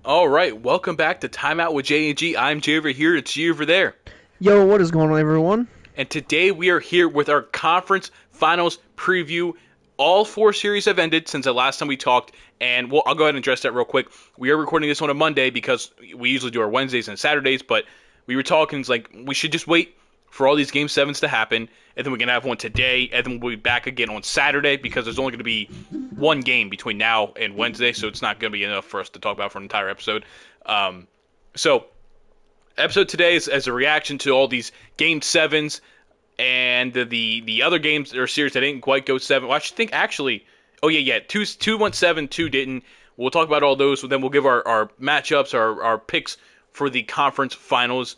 All right, welcome back to Timeout with J and G. I'm Jay over here. It's G over there. Yo, what is going on, everyone? And today we are here with our conference finals preview. All four series have ended since the last time we talked, and I'll go ahead and address that real quick. We are recording this on a Monday because we usually do our Wednesdays and Saturdays, but we were talking, it's like, we should just wait for all these Game 7s to happen, and then we can have one today, and then we'll be back again on Saturday because there's only going to be one game between now and Wednesday, so it's not going to be enough for us to talk about for an entire episode. So episode today is as a reaction to all these Game 7s and the other games or series that didn't quite go 7. Well, I should think actually, oh yeah, two went 7, 2 didn't. We'll talk about all those, then we'll give our matchups, our picks for the conference finals.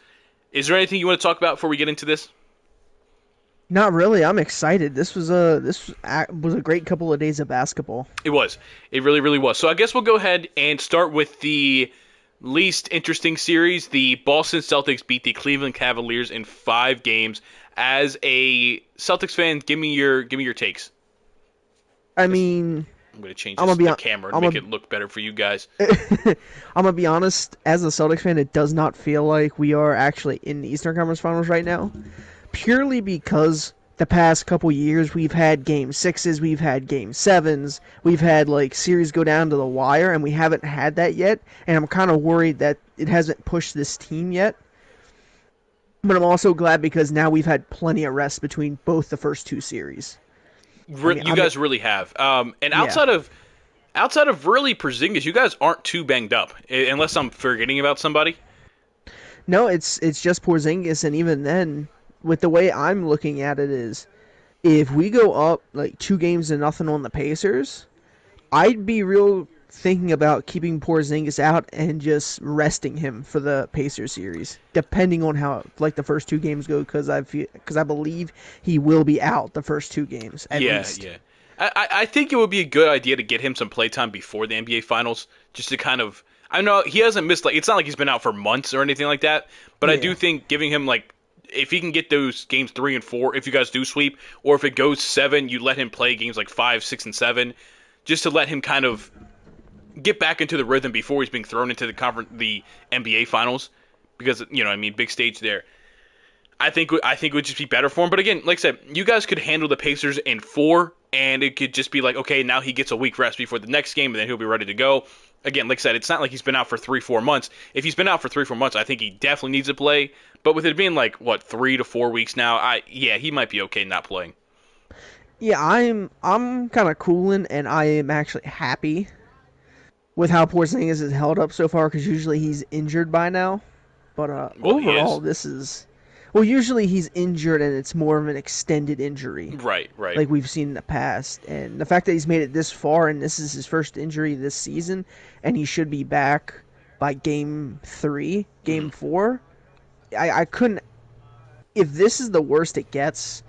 Is there anything you want to talk about before we get into this? Not really. I'm excited. This was a great couple of days of basketball. It was. It really, really was. So I guess we'll go ahead and start with the least interesting series. The Boston Celtics beat the Cleveland Cavaliers in 5 games. As a Celtics fan, give me your takes. I mean, I'm going to change I'm this gonna be the hon- camera to I'm make gonna, it look better for you guys. I'm gonna be honest. As a Celtics fan, it does not feel like we are actually in the Eastern Conference Finals right now, purely because the past couple years we've had Game 6s, we've had Game 7s, we've had like series go down to the wire, and we haven't had that yet. And I'm kind of worried that it hasn't pushed this team yet. But I'm also glad because now we've had plenty of rest between both the first two series. You guys really have. And Yeah. outside of really Porzingis, you guys aren't too banged up, unless I'm forgetting about somebody. No, it's just Porzingis, and even then, with the way I'm looking at it is, if we go up like 2 games to nothing on the Pacers, I'd be real thinking about keeping Porzingis out and just resting him for the Pacers series, depending on how like the first 2 games go, because I believe he will be out the first 2 games at Yeah, least. yeah. I think it would be a good idea to get him some playtime before the NBA Finals, just to kind of. I know he hasn't missed, like, it's not like he's been out for months or anything like that, but I do Yeah. think giving him, like, if he can get those games 3 and 4, if you guys do sweep, or if it goes 7, you let him play games like 5, 6, and 7, just to let him kind of get back into the rhythm before he's being thrown into the NBA Finals, because big stage there. I think it would just be better for him. But again, like I said, you guys could handle the Pacers in 4, and it could just be like, okay, now he gets a week rest before the next game, and then he'll be ready to go. Again, like I said, it's not like he's been out for 3-4 months. If he's been out for 3-4 months, I think he definitely needs to play. But with it being like 3 to 4 weeks now, he might be okay not playing. Yeah, I'm kind of cooling, and I am actually happy with how Porzingis is held up so far, because usually he's injured by now. But Well, he overall, is. this is well. Usually he's injured, and it's more of an extended injury, Right, right. like we've seen in the past. And the fact that he's made it this far, and this is his first injury this season, and he should be back by Game 3, Mhm. Game 4. I couldn't. If this is the worst it gets,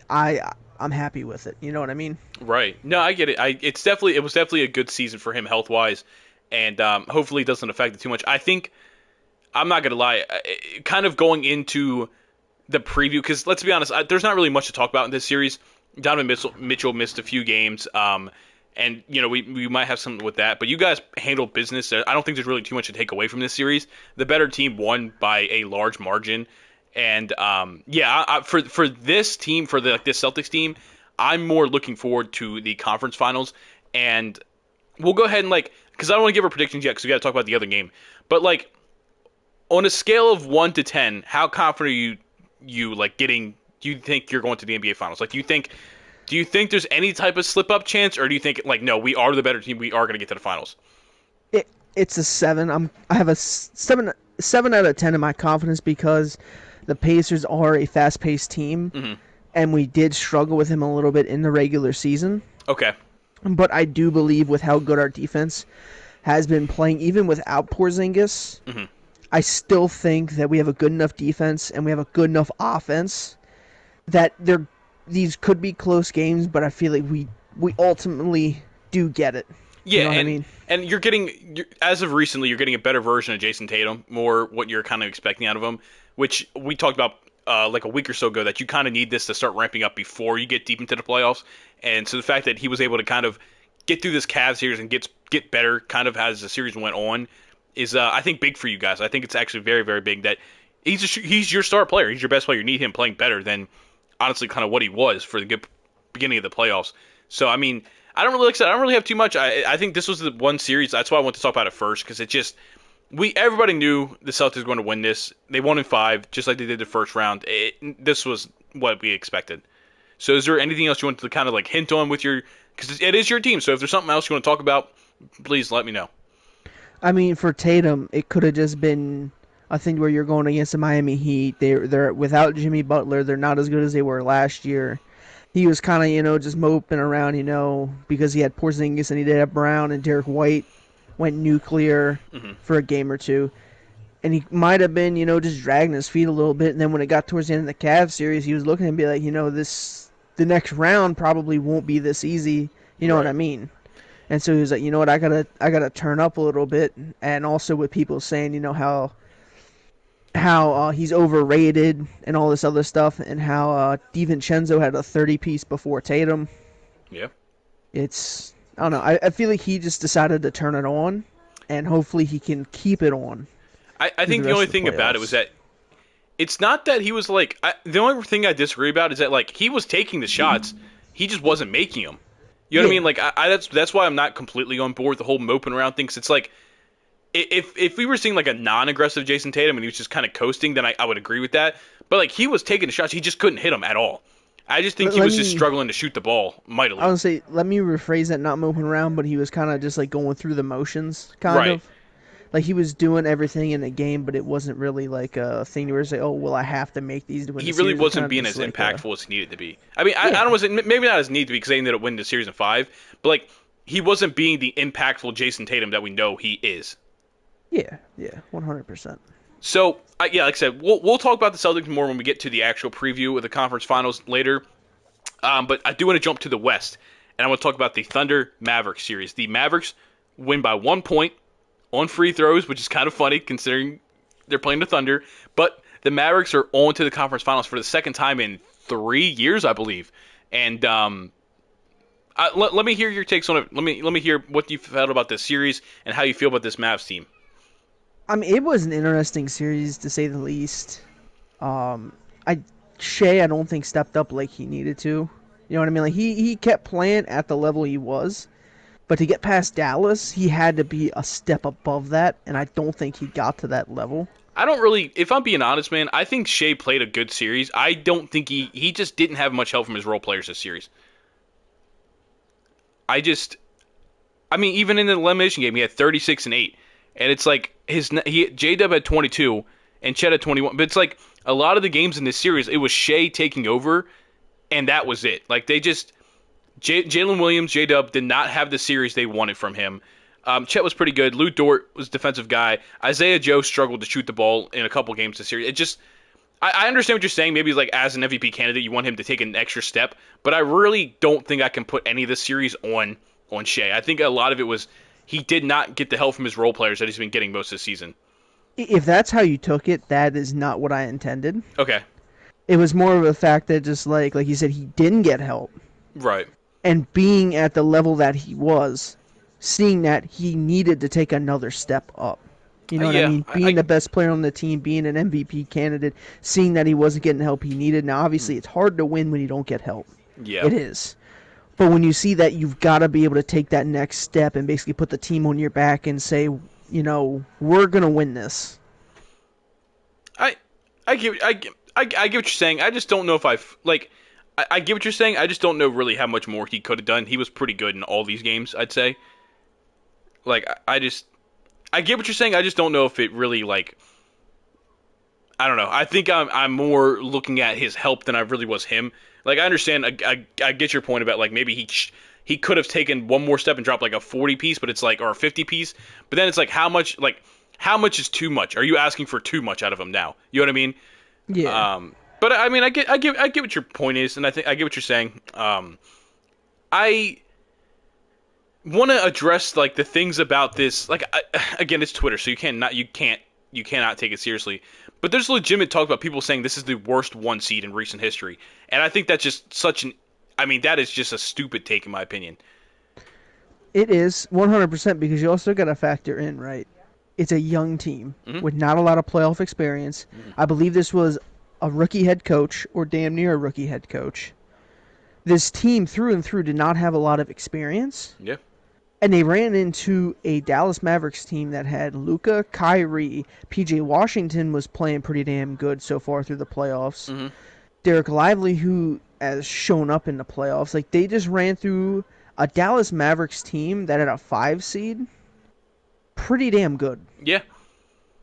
I'm happy with it. You know what I mean? Right. No, I get it. It was definitely a good season for him health wise, and hopefully it doesn't affect it too much. I think I'm not gonna lie, kind of going into the preview, because let's be honest, there's not really much to talk about in this series. Donovan Mitchell missed a few games, and we might have something with that. But you guys handled business. I don't think there's really too much to take away from this series. The better team won by a large margin, and for this team, for this Celtics team, I'm more looking forward to the conference finals, and we'll go ahead and, like, because I don't want to give our predictions yet, because we got to talk about the other game, but like, on a scale of 1 to 10, how confident are you like getting? Do you think you're going to the NBA Finals? Like, do you think there's any type of slip up chance, or do you think, like, no, we are the better team, we are going to get to the finals? It's a 7. I have a 7 out of 10 in my confidence, because the Pacers are a fast-paced team, Hmm. and we did struggle with him a little bit in the regular season. Okay. But I do believe with how good our defense has been playing, even without Porzingis, Hmm. I still think that we have a good enough defense and we have a good enough offense that these could be close games, but I feel like we ultimately do get it. You Yeah, know what I and mean? and as of recently, you're getting a better version of Jason Tatum, more what you're kind of expecting out of him, which we talked about like a week or so ago, that you kind of need this to start ramping up before you get deep into the playoffs. And so the fact that he was able to kind of get through this Cavs series and get get better kind of as the series went on is, I think, big for you guys. I think it's actually very, very big that he's your star player. He's your best player. You need him playing better than, honestly, kind of what he was for the good beginning of the playoffs. So, I mean, I don't really, like I said, I don't really have too much. I think this was the one series. That's why I want to talk about it first, because it just everybody knew the Celtics were going to win this. They won in 5, just like they did the first round. This was what we expected. So, is there anything else you want to kind of like hint on with your? Because it is your team. So, if there's something else you want to talk about, please let me know. I mean, for Tatum, it could have just been a thing where you're going against the Miami Heat. They're without Jimmy Butler. They're not as good as they were last year. He was kind of, just moping around, because he had Porzingis and he did have Brown, and Derek White went nuclear for a game or two. And he might have been, just dragging his feet a little bit. And then when it got towards the end of the Cavs series, he was looking and be like, the next round probably won't be this easy. You know what I mean? And so he was like, you know what, I gotta turn up a little bit. And also with people saying, how he's overrated and all this other stuff, and how DiVincenzo had a 30-piece before Tatum. Yeah. I don't know. I feel like he just decided to turn it on, and hopefully he can keep it on. I think the only thing about it was that it's not that he was like the only thing I disagree about is that like he was taking the shots, he just wasn't making them. You know what I mean? Like that's why I'm not completely on board with the whole moping around thing. 'Cause it's like if we were seeing like a non-aggressive Jason Tatum and he was just kind of coasting, then I would agree with that. But like he was taking the shots, he just couldn't hit them at all. I just think he was just struggling to shoot the ball mightily. I would say, let me rephrase that, not moping around, but he was kind of just like going through the motions, kind of. Like he was doing everything in the game, but it wasn't really like a thing where it's like, oh, well, I have to make these to win. He really wasn't being as impactful as he needed to be. I mean, I don't want to say, maybe not as needed to be because they ended up winning the series in 5, but like he wasn't being the impactful Jason Tatum that we know he is. Yeah, 100%. So, like I said, we'll talk about the Celtics more when we get to the actual preview of the conference finals later. But I do want to jump to the West, and I want to talk about the Thunder-Mavericks series. The Mavericks win by 1 point on free throws, which is kind of funny considering they're playing the Thunder. But the Mavericks are on to the conference finals for the second time in 3 years, I believe. And let me hear your takes on it. Let me hear what you felt about this series and how you feel about this Mavs team. I mean, it was an interesting series to say the least. Shea, I don't think stepped up like he needed to. You know what I mean? Like he kept playing at the level he was, but to get past Dallas, he had to be a step above that, and I don't think he got to that level. I don't really, if I'm being honest, man, I think Shea played a good series. I don't think he just didn't have much help from his role players this series. I mean, even in the elimination game, he had 36 and 8. And it's like J-Dub had 22 and Chet had 21. But it's like a lot of the games in this series, it was Shea taking over, and that was it. Like Jalen Williams, J-Dub did not have the series they wanted from him. Chet was pretty good. Lou Dort was a defensive guy. Isaiah Joe struggled to shoot the ball in a couple games this series. It just, I understand what you're saying. Maybe like as an MVP candidate, you want him to take an extra step. But I really don't think I can put any of this series on Shea. I think a lot of it was he did not get the help from his role players that he's been getting most of the season. If that's how you took it, that is not what I intended. Okay. It was more of a fact that just like you said, he didn't get help. Right. And being at the level that he was, seeing that he needed to take another step up. You know what I mean? Being the best player on the team, being an MVP candidate, seeing that he wasn't getting the help he needed. Now, obviously, it's hard to win when you don't get help. Yeah. It is. But when you see that, you've got to be able to take that next step and basically put the team on your back and say, we're going to win this. I get what you're saying. I just don't know if I get what you're saying. I just don't know really how much more he could have done. He was pretty good in all these games, I'd say. I get what you're saying. I just don't know if it really I don't know. I think I'm more looking at his help than I really was him. I understand. I get your point about maybe he could have taken one more step and dropped a 40 piece, but it's or a 50 piece. But then it's how much is too much? Are you asking for too much out of him now? You know what I mean? Yeah. But I mean, I get what your point is, and I get what you're saying. I want to address the things about this. Again, it's Twitter, so you cannot take it seriously. But there's legitimate talk about people saying this is the worst 1 seed in recent history, and I think that's just that is just a stupid take in my opinion. It is 100% because you also got to factor in, right? It's a young team Hmm. with not a lot of playoff experience. Hmm. I believe this was a rookie head coach or damn near a rookie head coach. This team through and through did not have a lot of experience. Yeah. And they ran into a Dallas Mavericks team that had Luka, Kyrie, PJ Washington was playing pretty damn good so far through the playoffs. Hmm. Derek Lively, who has shown up in the playoffs, like they just ran through a Dallas Mavericks team that had a 5 seed. Pretty damn good. Yeah.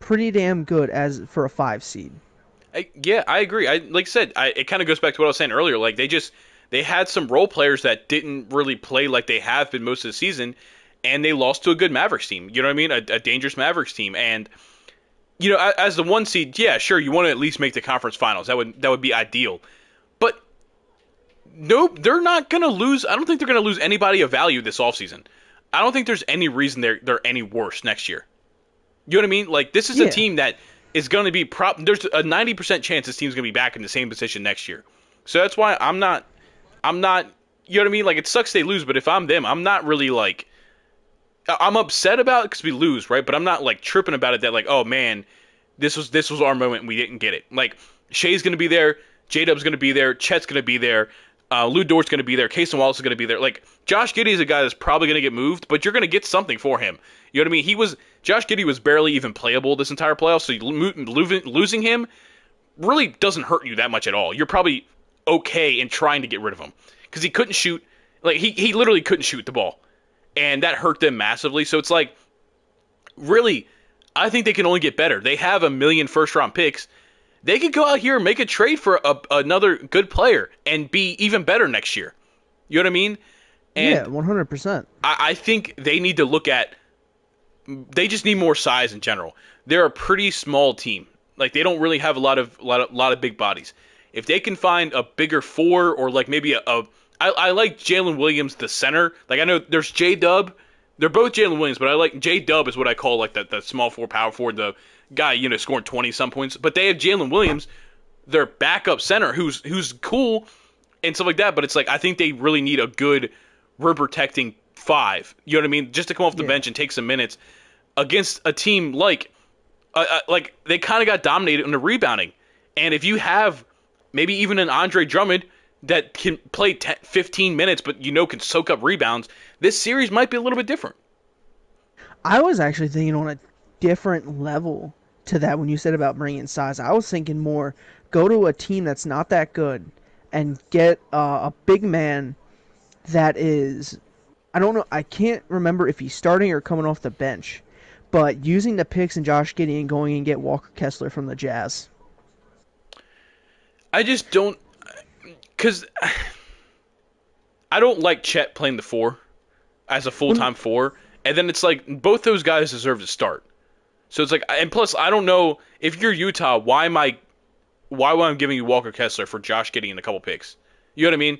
Pretty damn good as for a 5 seed. Yeah, I agree. Like I said, it kind of goes back to what I was saying earlier. Like they had some role players that didn't really play like they have been most of the season, and they lost to a good Mavericks team. You know what I mean? A dangerous Mavericks team. And as the 1 seed, yeah, sure, you want to at least make the conference finals. That would be ideal. But nope, they're not gonna lose. I don't think they're gonna lose anybody of value this offseason. I don't think there's any reason they're any worse next year. You know what I mean? Like this is a Yeah. team that is going to be there's a 90% chance this team's going to be back in the same position next year. So that's why I'm not you know what I mean? Like it sucks they lose, but if I'm them, I'm not really like I'm upset about it because we lose, right? But I'm not like tripping about it that like, oh man, this was our moment and we didn't get it. Like Shea's going to be there, J-Dub's going to be there, Chet's going to be there, Lou Dort's going to be there, Casey Wallace is going to be there. Like Josh Giddey is a guy that's probably going to get moved, but you're going to get something for him. You know what I mean? Josh Giddey was barely even playable this entire playoff, so losing him really doesn't hurt you that much at all. You're probably okay in trying to get rid of him because he couldn't shoot. Like he literally couldn't shoot the ball, and that hurt them massively. So it's like, really, I think they can only get better. They have a million first-round picks. They could go out here and make a trade for another good player and be even better next year. You know what I mean? And Yeah, 100%. I think they need to look at. They just need more size in general. They're a pretty small team. Like they don't really have a lot of big bodies. If they can find a bigger four or like maybe I like Jalen Williams the center. Like I know there's J Dub. They're both Jalen Williams, but I like J Dub is what I call like the small four power forward, the guy scoring 20 some points. But they have Jalen Williams, their backup center, who's cool and stuff like that. But it's like I think they really need a good rim protecting five. You know what I mean? Just to come off the bench and take some minutes against a team like they kind of got dominated in the rebounding. And if you have maybe even an Andre Drummond that can play 10, 15 minutes but can soak up rebounds, this series might be a little bit different. I was actually thinking on a different level to that when you said about bringing size. I was thinking more go to a team that's not that good and get a big man that is, I don't know, I can't remember if he's starting or coming off the bench, but using the picks and Josh Giddey and going and get Walker Kessler from the Jazz. I just don't, because I don't like Chet playing the four as a full-time four, and then it's like both those guys deserve to start. So it's like, and plus I don't know if you're Utah, why am I giving you Walker Kessler for Josh Giddey and a couple picks? You know what I mean?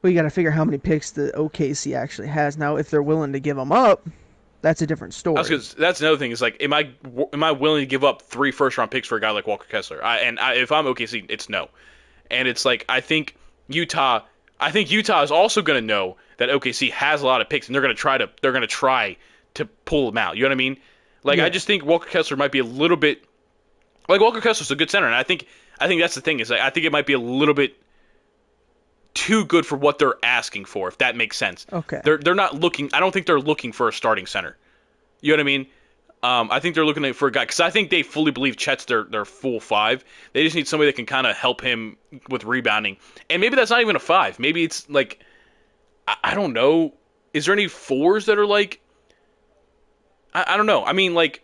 Well, you got to figure how many picks the OKC actually has. Now, if they're willing to give them up, that's a different story. That's another thing. Is like, am I willing to give up 3 first-round picks for a guy like Walker Kessler? If I'm OKC, it's no. And it's like I think Utah is also going to know that OKC has a lot of picks, and they're going to try to pull them out. You know what I mean? Like I just think Walker Kessler might be a little bit like Walker Kessler's a good center, and I think that's the thing is I think it might be a little bit too good for what they're asking for, if that makes sense. Okay. They're not looking. I don't think they're looking for a starting center. You know what I mean? I think they're looking for a guy because I think they fully believe Chet's their full 5. They just need somebody that can kind of help him with rebounding, and maybe that's not even a 5. Maybe it's like I don't know. Is there any 4s that are like? I don't know. I mean, like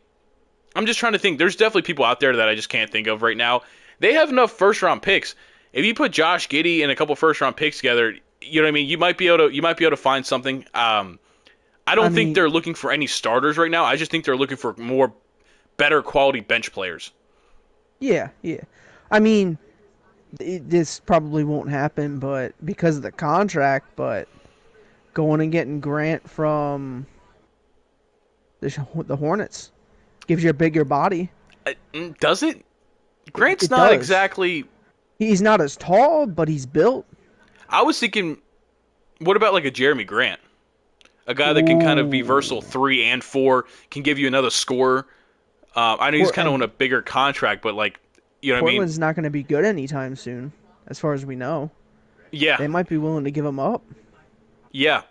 I'm just trying to think. There's definitely people out there that I just can't think of right now. They have enough first round picks. If you put Josh Giddey and a couple first round picks together, you know what I mean. You might be able to find something. I don't think they're looking for any starters right now. I just think they're looking for more better quality bench players. Yeah. I mean, this probably won't happen, but because of the contract, but going and getting Grant from the Hornets gives you a bigger body. Does it? Grant's It not does. exactly. He's not as tall, but he's built. I was thinking What about like a Jeremy Grant? A guy that can kind of be versatile Ooh. 3 and 4, can give you another scorer. I know he's kind of on And a bigger contract, but like, you know what I mean? Portland's not going to be good anytime soon, as far as we know. Yeah, They might be willing to give him up. yeah,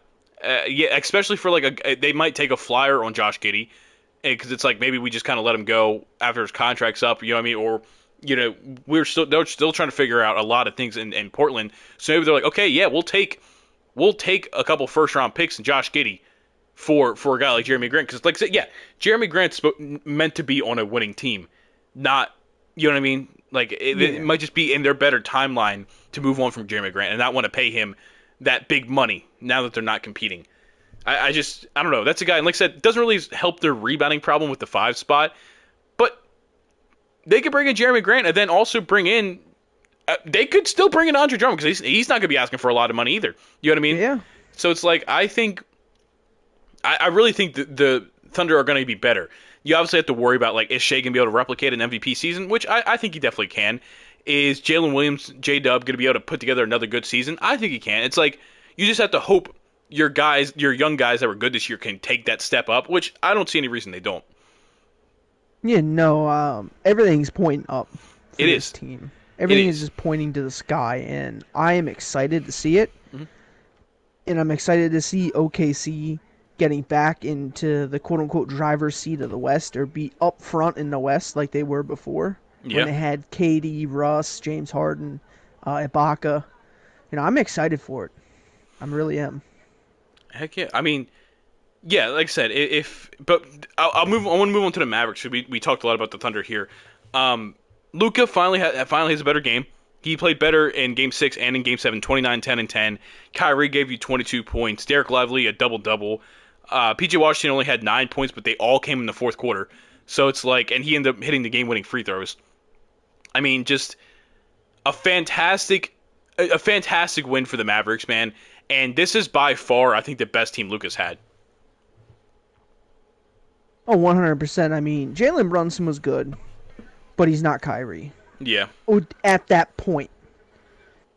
yeah. Especially for like they might take a flyer on Josh Giddey, because it's like maybe we just kind of let him go after his contract's up. You know what I mean? Or they're still trying to figure out a lot of things in Portland. So maybe they're like, okay, yeah, we'll take a couple first round picks and Josh Giddey for a guy like Jeremy Grant, because like I said, yeah, Jeremy Grant's meant to be on a winning team, not, you know what I mean? Like it Yeah. might just be in their better timeline to move on from Jeremy Grant and not want to pay him that big money now that they're not competing. I don't know. That's a guy, and like I said, it doesn't really help their rebounding problem with the 5 spot, but they could bring in Jeremy Grant and then also bring in. They could still bring in Andre Drummond, because he's not going to be asking for a lot of money either. You know what I mean? Yeah. So it's like I really think the Thunder are going to be better. You obviously have to worry about, like, is Shea going to be able to replicate an MVP season, which I think he definitely can. Is Jalen Williams, J-Dub, going to be able to put together another good season? I think he can. It's like you just have to hope your young guys that were good this year can take that step up, which I don't see any reason they don't. Yeah, no, everything's pointing up for It this is. team. It Everything is is. just pointing to the sky, and I am excited to see it. Mhm. And I'm excited to see OKC getting back into the quote unquote driver's seat of the West, or be up front in the West like they were before when Yeah. they had KD, Russ, James Harden, Ibaka. I'm excited for it. I really am. Heck yeah. I mean, yeah, like I said, but I'll move. I want to move on to the Mavericks. We talked a lot about the Thunder here. Luka finally has a better game. He played better in Game 6 and in Game 7, 29, 10, and 10. Kyrie gave you 22 points. Derek Lively, a double-double. PJ Washington only had 9 points, but they all came in the fourth quarter. So it's like, and he ended up hitting the game-winning free throws. I mean, just a fantastic win for the Mavericks, man. And this is by far, I think, the best team Luka's had. Oh, 100%. I mean, Jalen Brunson was good, but he's not Kyrie. Yeah. Oh, at that point.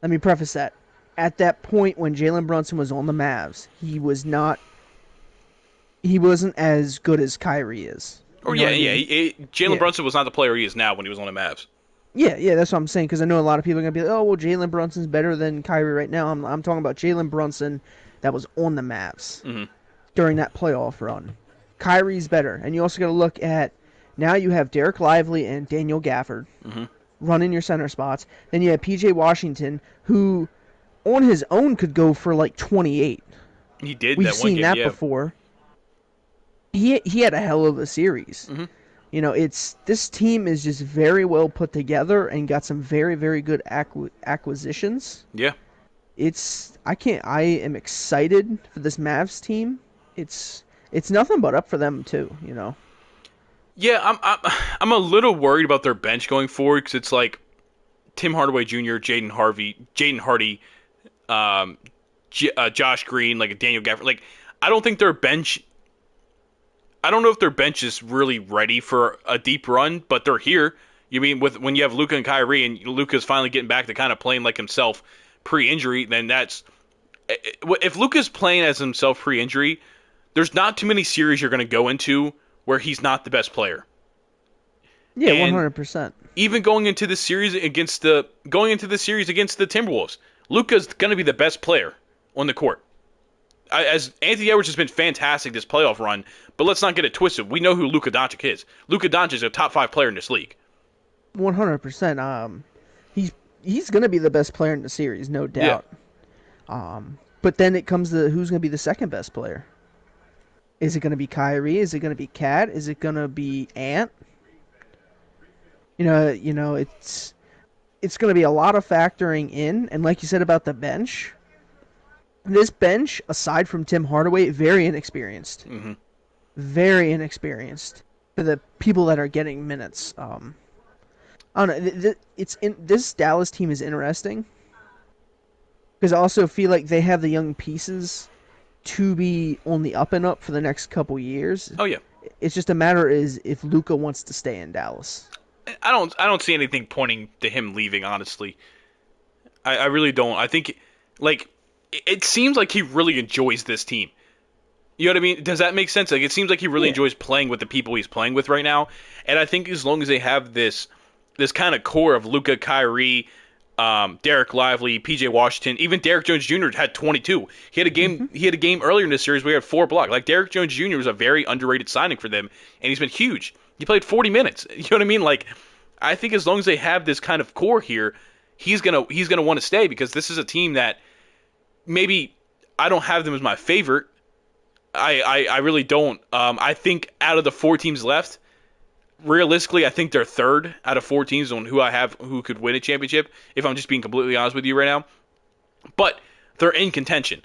Let me preface that. At that point when Jalen Brunson was on the Mavs, he wasn't as good as Kyrie is. Or You know yeah, what I yeah. mean? Jalen Yeah. Brunson was not the player he is now when he was on the Mavs. Yeah, that's what I'm saying, because I know a lot of people are going to be like, oh, well, Jalen Brunson's better than Kyrie right now. I'm talking about Jalen Brunson that was on the Mavs Hmm. during that playoff run. Kyrie's better. And you also got to look at, now you have Derek Lively and Daniel Gafford Hmm. running your center spots. Then you have PJ Washington, who on his own could go for like 28. He did We've that one seen game, that yeah. before. He had a hell of a series. Hmm. It's this team is just very well put together and got some very, very good acquisitions. Yeah. I am excited for this Mavs team. It's nothing but up for them too. Yeah, I'm a little worried about their bench going forward, because it's like Tim Hardaway Jr., Jaden Hardy, Josh Green, like a Daniel Gafford. Like, I don't think their bench. I don't know if their bench is really ready for a deep run, but they're here. You mean when you have Luka and Kyrie, and Luka's finally getting back to kind of playing like himself pre-injury, then that's if Luka's playing as himself pre-injury, there's not too many series you're going to go into where he's not the best player. Yeah, And 100%. even going into the series against the Timberwolves, Luka's going to be the best player on the court. As Anthony Edwards has been fantastic this playoff run, but let's not get it twisted. We know who Luka Doncic is. Luka Doncic is a top 5 player in this league. 100%. He's gonna be the best player in the series, no doubt. But then it comes to who's gonna be the second best player. Is it gonna be Kyrie? Is it gonna be Cat? Is it gonna be Ant? It's gonna be a lot of factoring in, and like you said about the bench, this bench, aside from Tim Hardaway, very inexperienced. Hmm. Very inexperienced for the people that are getting minutes. I don't know. This Dallas team is interesting because I also feel like they have the young pieces to be on the up and up for the next couple years. Oh yeah, It's just a matter is if Luka wants to stay in Dallas. I don't see anything pointing to him leaving. Honestly, I really don't. I think like it seems like he really enjoys this team. You know what I mean? Does that make sense? Like, it seems like he really enjoys playing with the people he's playing with right now. And I think as long as they have this kind of core of Luka, Kyrie, Derek Lively, PJ Washington, even Derek Jones Jr. had 22. He had a game. Mm-hmm. He had a game earlier in this series where he had 4 blocks. Like, Derek Jones Jr. was a very underrated signing for them, and he's been huge. He played 40 minutes. You know what I mean? Like, I think as long as they have this kind of core here, he's gonna want to stay, because this is a team that maybe I don't have them as my favorite. I really don't. I think out of the 4 teams left, realistically, I think they're third out of 4 teams on who could win a championship, if I'm just being completely honest with you right now. But they're in contention.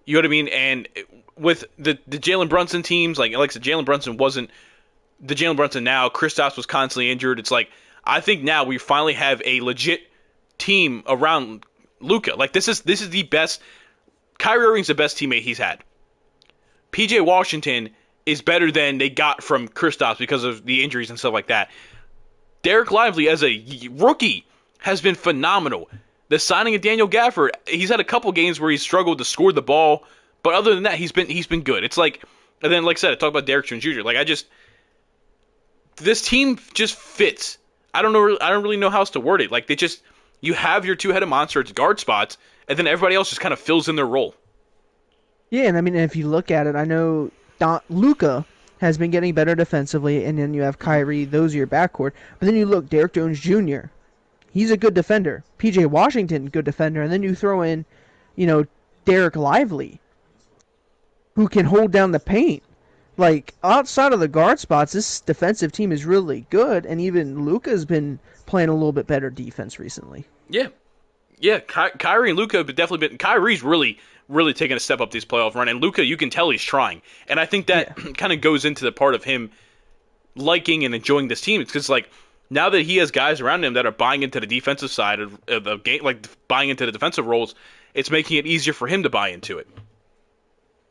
You know what I mean? And with the Jalen Brunson teams, like I said, Jalen Brunson wasn't the Jalen Brunson now. Kristaps was constantly injured. It's like, I think now we finally have a legit team around Luka. Like, this is the best. Kyrie Irving's the best teammate he's had. PJ Washington is better than they got from Kristaps because of the injuries and stuff like that. Derek Lively, as a rookie, has been phenomenal. The signing of Daniel Gafford, he's had a couple games where he's struggled to score the ball, but other than that, he's been good. It's like, and then like I said, I talk about Derek Jones Jr. Like, this team just fits. I don't really know how else to word it. Like, you have your two-headed monster at guard spots, and then everybody else just kind of fills in their role. Yeah, and I mean, if you look at it, I know Luka has been getting better defensively, and then you have Kyrie, those are your backcourt. But then you look, Derek Jones Jr., he's a good defender. PJ Washington, good defender. And then you throw in, Derek Lively, who can hold down the paint. Like, outside of the guard spots, this defensive team is really good, and even Luka's been playing a little bit better defense recently. Yeah. Kyrie and Luka have definitely been. Kyrie's really taking a step up this playoff run, and Luka, you can tell he's trying. And I think that kind of goes into the part of him liking and enjoying this team. It's because, like, now that he has guys around him that are buying into the defensive side of the game, like buying into the defensive roles, it's making it easier for him to buy into it.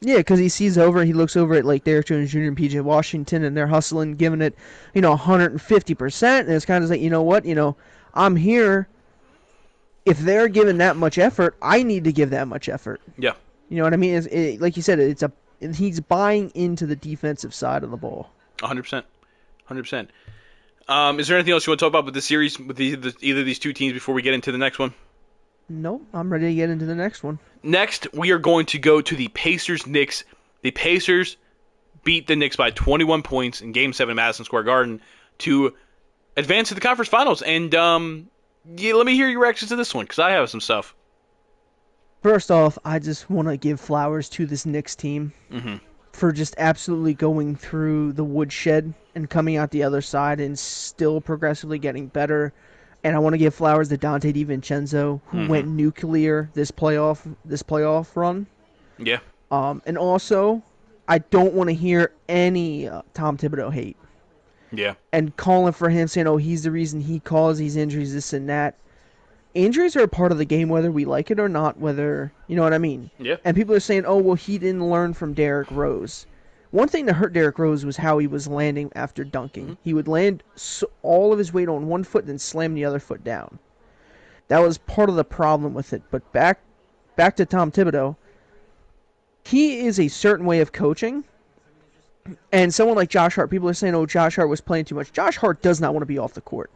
Yeah, because he looks over at, like, Derek Jones Jr. and PJ Washington, and they're hustling, giving it, 150%, and it's kind of like, you know what, I'm here. If they're giving that much effort, I need to give that much effort. Yeah. You know what I mean? Like you said, he's buying into the defensive side of the ball. 100%. 100%. Is there anything else you want to talk about with the series, with either of these two teams before we get into the next one? No, I'm ready to get into the next one. Next, we are going to go to the Pacers-Knicks. The Pacers beat the Knicks by 21 points in Game 7 at Madison Square Garden to advance to the conference finals. And let me hear your reactions to this one, because I have some stuff. First off, I just want to give flowers to this Knicks team for just absolutely going through the woodshed and coming out the other side and still progressively getting better. And I want to give flowers to Dante DiVincenzo, who went nuclear this playoff run. Yeah. And also, I don't want to hear any Tom Thibodeau hate. Yeah. And calling for him, saying, he's the reason he caused these injuries, this and that. Injuries are a part of the game, whether we like it or not, you know what I mean? Yeah. And people are saying, he didn't learn from Derrick Rose. One thing that hurt Derrick Rose was how he was landing after dunking. He would land all of his weight on one foot and then slam the other foot down. That was part of the problem with it. But back to Tom Thibodeau, he is a certain way of coaching. And someone like Josh Hart, people are saying, Josh Hart was playing too much. Josh Hart does not want to be off the court.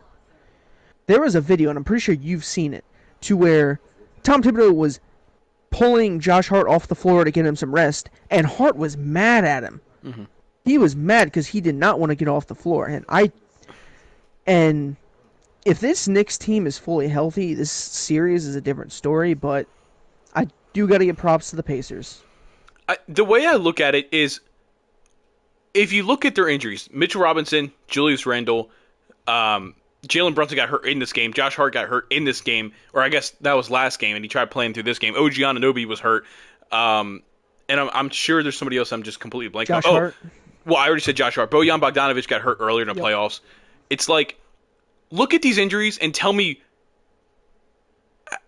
There was a video, and I'm pretty sure you've seen it, to where Tom Thibodeau was pulling Josh Hart off the floor to get him some rest, and Hart was mad at him. He was mad because he did not want to get off the floor. And if this Knicks team is fully healthy, this series is a different story, but I do got to give props to the Pacers. The way I look at it is, if you look at their injuries, Mitchell Robinson, Julius Randle, Jalen Brunson got hurt in this game. Josh Hart got hurt in this game, or I guess that was last game, and he tried playing through this game. OG Anunoby was hurt, and I'm sure there's somebody else I'm just completely blanking on. Josh Hart. Well, I already said Josh Hart. Bojan Bogdanovic got hurt earlier in the playoffs. It's like, look at these injuries and tell me,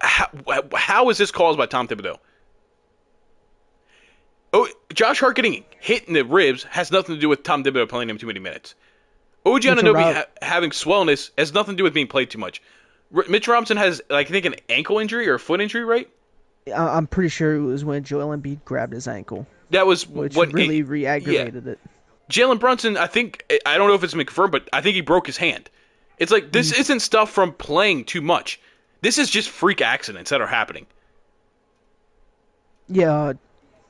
how is this caused by Tom Thibodeau? Josh Hart getting hit in the ribs has nothing to do with Tom Thibodeau playing him too many minutes. OG Anunoby having swellness has nothing to do with being played too much. Mitch Robinson has, I think, an ankle injury or a foot injury, right? I'm pretty sure it was when Joel Embiid grabbed his ankle, That was which what really yeah. re-aggravated it. Jalen Brunson, I don't know if it's been confirmed, but I think he broke his hand. It's like this Mm. isn't stuff from playing too much. This is just freak accidents that are happening. Yeah,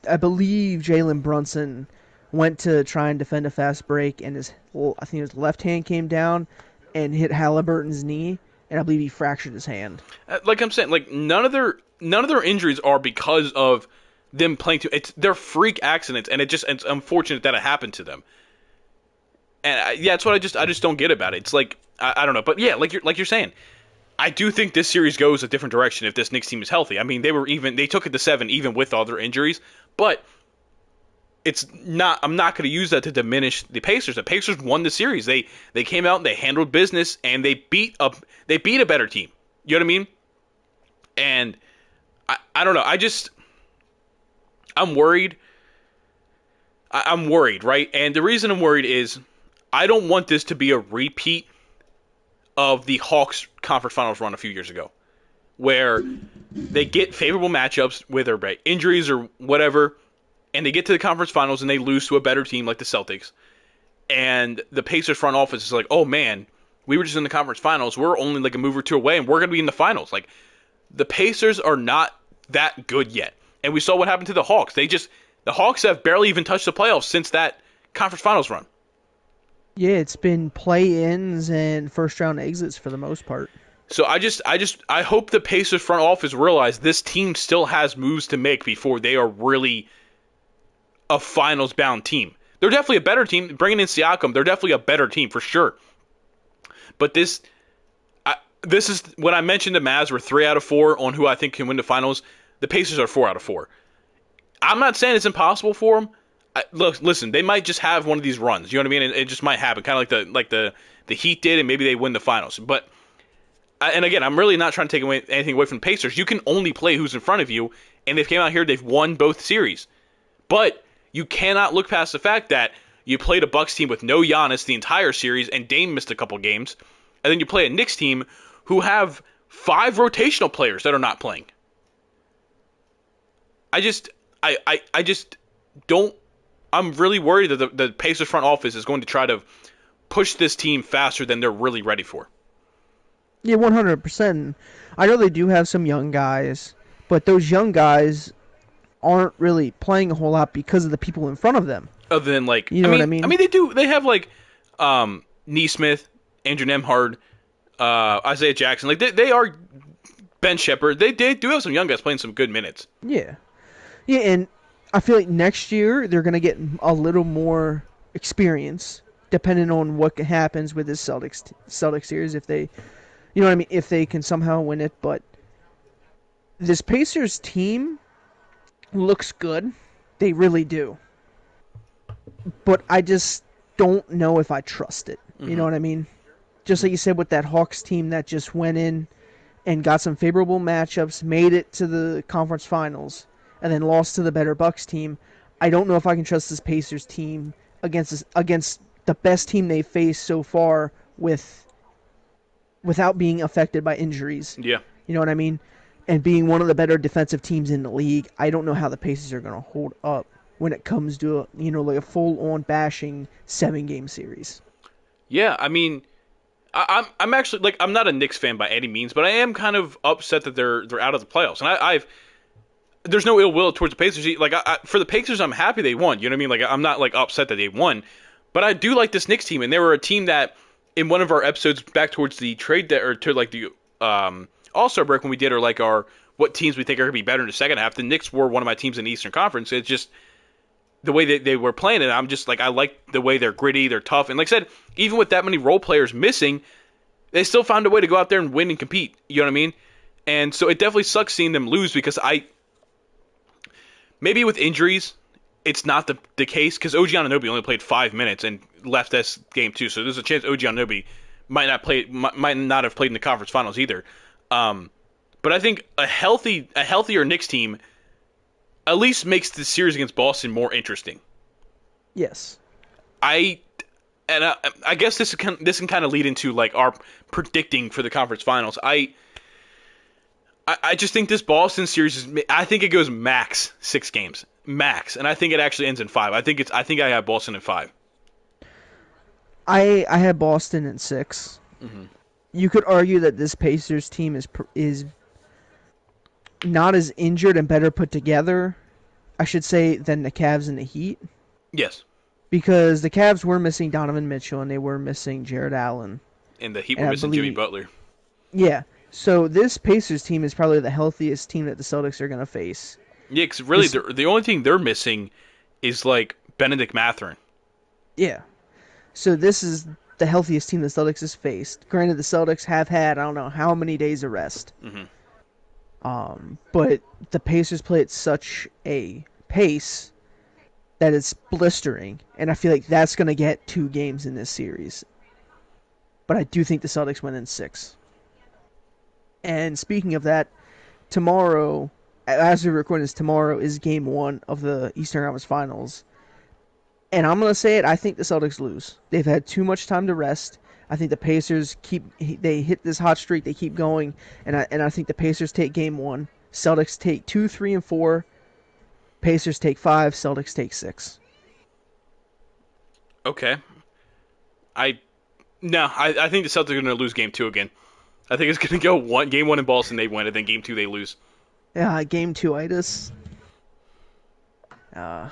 I believe Jalen Brunson went to try and defend a fast break, and I think his left hand came down and hit Halliburton's knee, and I believe he fractured his hand. Like I'm saying, like none of their injuries are because of them playing too. They're freak accidents, and it's unfortunate that it happened to them. And yeah, that's what I just don't get about it. It's like I don't know, but yeah, like you're saying, I do think this series goes a different direction if this Knicks team is healthy. I mean, they took it to 7 even with all their injuries, but it's not. I'm not going to use that to diminish the Pacers. The Pacers won the series. They came out and they handled business and they beat a better team. You know what I mean? And I don't know. I'm worried. I'm worried, right? And the reason I'm worried is I don't want this to be a repeat of the Hawks conference finals run a few years ago, where they get favorable matchups with their injuries or whatever, and they get to the conference finals and they lose to a better team like the Celtics. And the Pacers front office is like, oh man, we were just in the conference finals. We're only like a move or two away, and we're going to be in the finals. Like, the Pacers are not that good yet. And we saw what happened to the Hawks. The Hawks have barely even touched the playoffs since that conference finals run. Yeah, it's been play-ins and first-round exits for the most part. So I hope the Pacers front office realize this team still has moves to make before they are really a finals bound team. They're definitely a better team. Bringing in Siakam, they're definitely a better team for sure. But this is when I mentioned the Mavs were 3 out of 4 on who I think can win the finals. The Pacers are 4 out of 4. I'm not saying it's impossible for them. Look, listen, they might just have one of these runs. You know what I mean? It just might happen, kind of like the Heat did, and maybe they win the finals. But and again, I'm really not trying to take anything away from the Pacers. You can only play who's in front of you, and they've came out here, they've won both series. But you cannot look past the fact that you played a Bucks team with no Giannis the entire series, and Dame missed a couple games, and then you play a Knicks team who have 5 rotational players that are not playing. I just don't. I'm really worried that the Pacers front office is going to try to push this team faster than they're really ready for. Yeah, 100%. I know they do have some young guys, but those young guys aren't really playing a whole lot because of the people in front of them. Other than like, You know what I mean? they do. They have like Neesmith, Andrew Nemhard, Isaiah Jackson. Like they are Ben Shepherd. They do have some young guys playing some good minutes. Yeah. Yeah, and I feel like next year they're going to get a little more experience depending on what happens with this Celtics series if they, you know what I mean, if they can somehow win it, but this Pacers team looks good. They really do. But I just don't know if I trust it. You know what I mean? Just like you said with that Hawks team that just went in and got some favorable matchups, made it to the conference finals, and then lost to the better Bucks team. I don't know if I can trust this Pacers team against the best team they've faced so far without being affected by injuries. Yeah. You know what I mean? And being one of the better defensive teams in the league, I don't know how the Pacers are going to hold up when it comes to like a full-on bashing 7-game series. Yeah, I mean, I'm actually like I'm not a Knicks fan by any means, but I am kind of upset that they're out of the playoffs. And I've there's no ill will towards the Pacers. Like for the Pacers, I'm happy they won. You know what I mean? Like I'm not like upset that they won, but I do like this Knicks team, and they were a team that in one of our episodes back towards the trade or to like the All-Star break when we did our what teams we think are going to be better in the second half. The Knicks were one of my teams in the Eastern Conference. It's just the way that they were playing it. I'm just like I like the way they're gritty, they're tough, and like I said, even with that many role players missing, they still found a way to go out there and win and compete. You know what I mean? And so it definitely sucks seeing them lose because maybe with injuries, it's not the case because OG Anunoby only played 5 minutes and left this game too. So there's a chance OG Anunoby might not have played in the conference finals either. But I think a healthier Knicks team at least makes the series against Boston more interesting. Yes. I guess this can kind of lead into like our predicting for the conference finals. I just think this Boston series is. I think it goes max 6 games, max, and I think it actually ends in 5. I think I have Boston in 5. I had Boston in 6. Hmm. You could argue that this Pacers team is not as injured and better put together, I should say, than the Cavs and the Heat. Yes, Because the Cavs were missing Donovan Mitchell and they were missing Jared Allen. and the Heat And were I missing Jimmy believe, Butler. yeah. So this Pacers team is probably the healthiest team that the Celtics are going to face. Yeah, because really, This, the only thing they're missing is like Benedict Mathurin. yeah. So this is the healthiest team the Celtics has faced. Granted, the Celtics have had I don't know how many days of rest. Hmm. But the Pacers play at such a pace that it's blistering, and I feel like that's going to get 2 games in this series. But I do think the Celtics win in 6. And speaking of that, tomorrow, as we record this, tomorrow is Game 1 of the Eastern Conference Finals. And I'm going to say it, I think the Celtics lose. They've had too much time to rest. I think the Pacers they hit this hot streak, they keep going, and I think the Pacers take Game 1. Celtics take 2, 3, and 4. Pacers take 5, Celtics take 6. Okay, I no, I think the Celtics are going to lose Game 2 again. I think it's going to go Game 1 in Boston, they win, and then Game 2 they lose. Yeah, Game 2-itis. I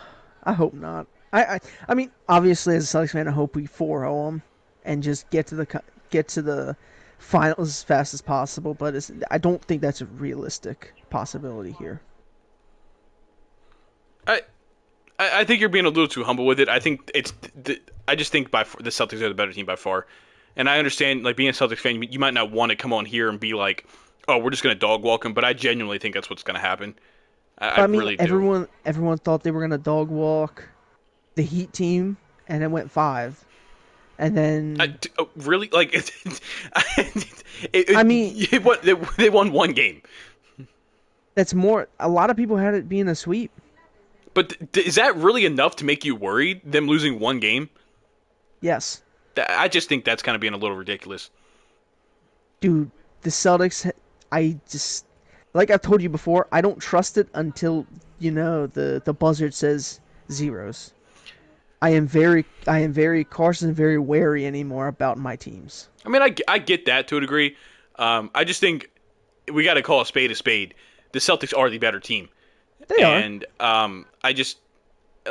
hope not. I mean, obviously, as a Celtics fan, I hope we 4-0 them and just get to the finals as fast as possible. But I don't think that's a realistic possibility here. I I think you're being a little too humble with it. I think I just think the Celtics are the better team by far, and I understand like being a Celtics fan, you might not want to come on here and be like, "Oh, we're just gonna dog walk them," but I genuinely think that's what's gonna happen. I mean, really do. everyone thought they were gonna dog walk the Heat team, and it went 5, and then Really, like I mean, they won one game, that's more. A lot of people had it being a sweep. but is that really enough to make you worried? Them losing one game? Yes, I just think that's kind of being a little ridiculous. dude, the Celtics. I just like I've told you before. I don't trust it until the buzzard says zeros. I am very cautious and very wary anymore about my teams. I mean, I get that to a degree. I just think we got to call a spade a spade. The Celtics are the better team, They are. and I just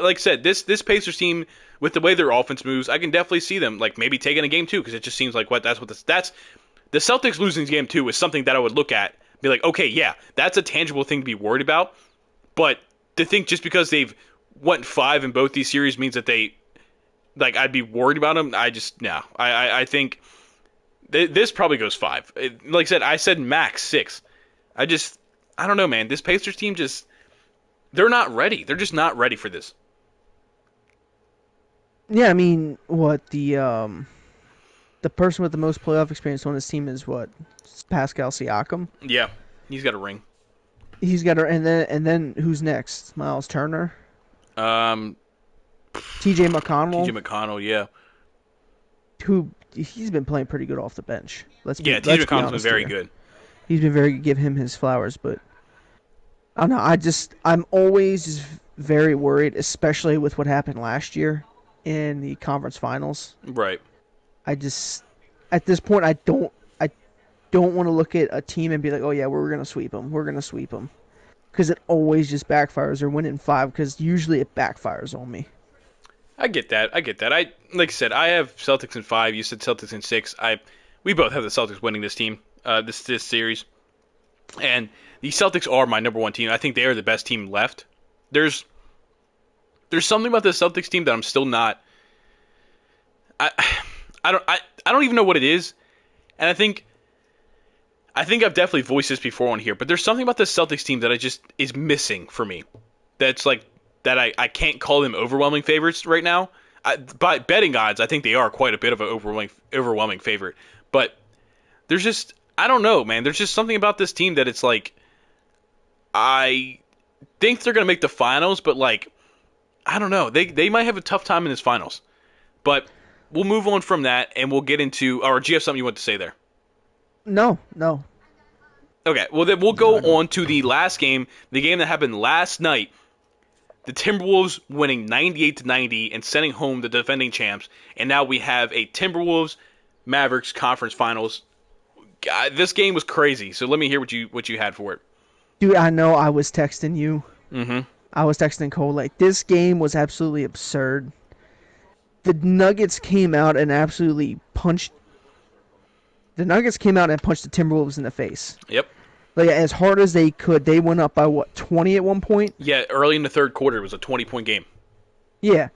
like I said, this Pacers team with the way their offense moves, I can definitely see them like maybe taking a game two because it just seems like that's the Celtics losing game two is something that I would look at, be like, okay, yeah, that's a tangible thing to be worried about, but to think just because they've went 5 in both these series means that they like I'd be worried about them. I just no, I think this probably goes 5. Like I said max 6. I don't know, man. This Pacers team they're not ready. They're just not ready for this. Yeah, I mean, what the person with the most playoff experience on this team is what Pascal Siakam. Yeah, he's got a ring. He's got her, and then who's next? Miles Turner, Um, T.J. McConnell, TJ McConnell, yeah. who he's been playing pretty good off the bench. Yeah, TJ let's be McConnell's been honest very here. good. He's been very good. Give him his flowers, but I don't know. I'm always just very worried, especially with what happened last year in the conference finals. Right. I just at this point I don't want to look at a team and be like, oh yeah, we're gonna sweep them. We're gonna sweep them, because it always just backfires or win in 5 because usually it backfires on me. I get that. I like I said, I have Celtics in 5. You said Celtics in 6. We both have the Celtics winning this team, this series, and the Celtics are my number one team. I think they are the best team left. There's something about the Celtics team that I'm still not. I don't even know what it is, and I think I've definitely voiced this before on here, but there's something about the Celtics team that I just is missing for me. That's like that I can't call them overwhelming favorites right now. By betting odds, I think they are quite a bit of an overwhelming favorite. But there's just I don't know, man. There's just something about this team that it's like I think they're gonna make the finals, but like I don't know. They might have a tough time in this finals. But we'll move on from that and we'll get into or do you have something you want to say there? No, no. Okay, well then we'll go on to the last game, the game that happened last night. The Timberwolves winning 98-90 and sending home the defending champs, and now we have a Timberwolves Mavericks conference finals. God, this game was crazy. So let me hear what you had for it. Dude, I know I was texting you. Mm-hmm. I was texting Cole, like, this game was absolutely absurd. The Nuggets came out and punched the Timberwolves in the face. Yep. Like, as hard as they could. They went up by, 20 at one point? Yeah, early in the third quarter, it was a 20-point game. Yeah,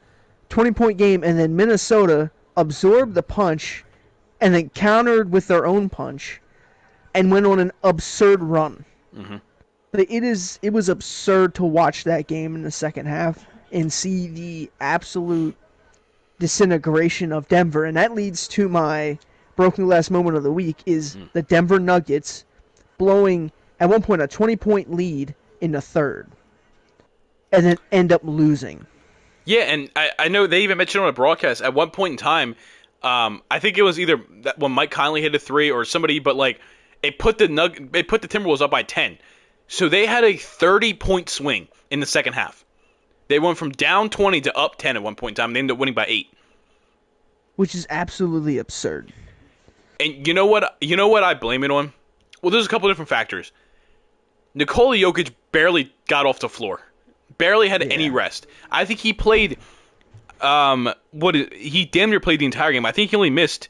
20-point game, and then Minnesota absorbed the punch and then countered with their own punch and went on an absurd run. Mm-hmm. It was absurd to watch that game in the second half and see the absolute disintegration of Denver. And that leads to my broken glass moment of the week is the Denver Nuggets blowing, at one point, a 20-point lead in the third and then end up losing. Yeah, and I know they even mentioned on a broadcast at one point in time, I think it was either that when Mike Conley hit a three or somebody, but like it put the Timberwolves up by 10. So they had a 30-point swing in the second half. They went from down 20 to up 10 at one point in time. They ended up winning by 8. Which is absolutely absurd. And you know what I blame it on? Well, there's a couple different factors. Nikola Jokic barely got off the floor. Barely had any rest. I think he played he damn near played the entire game. I think he only missed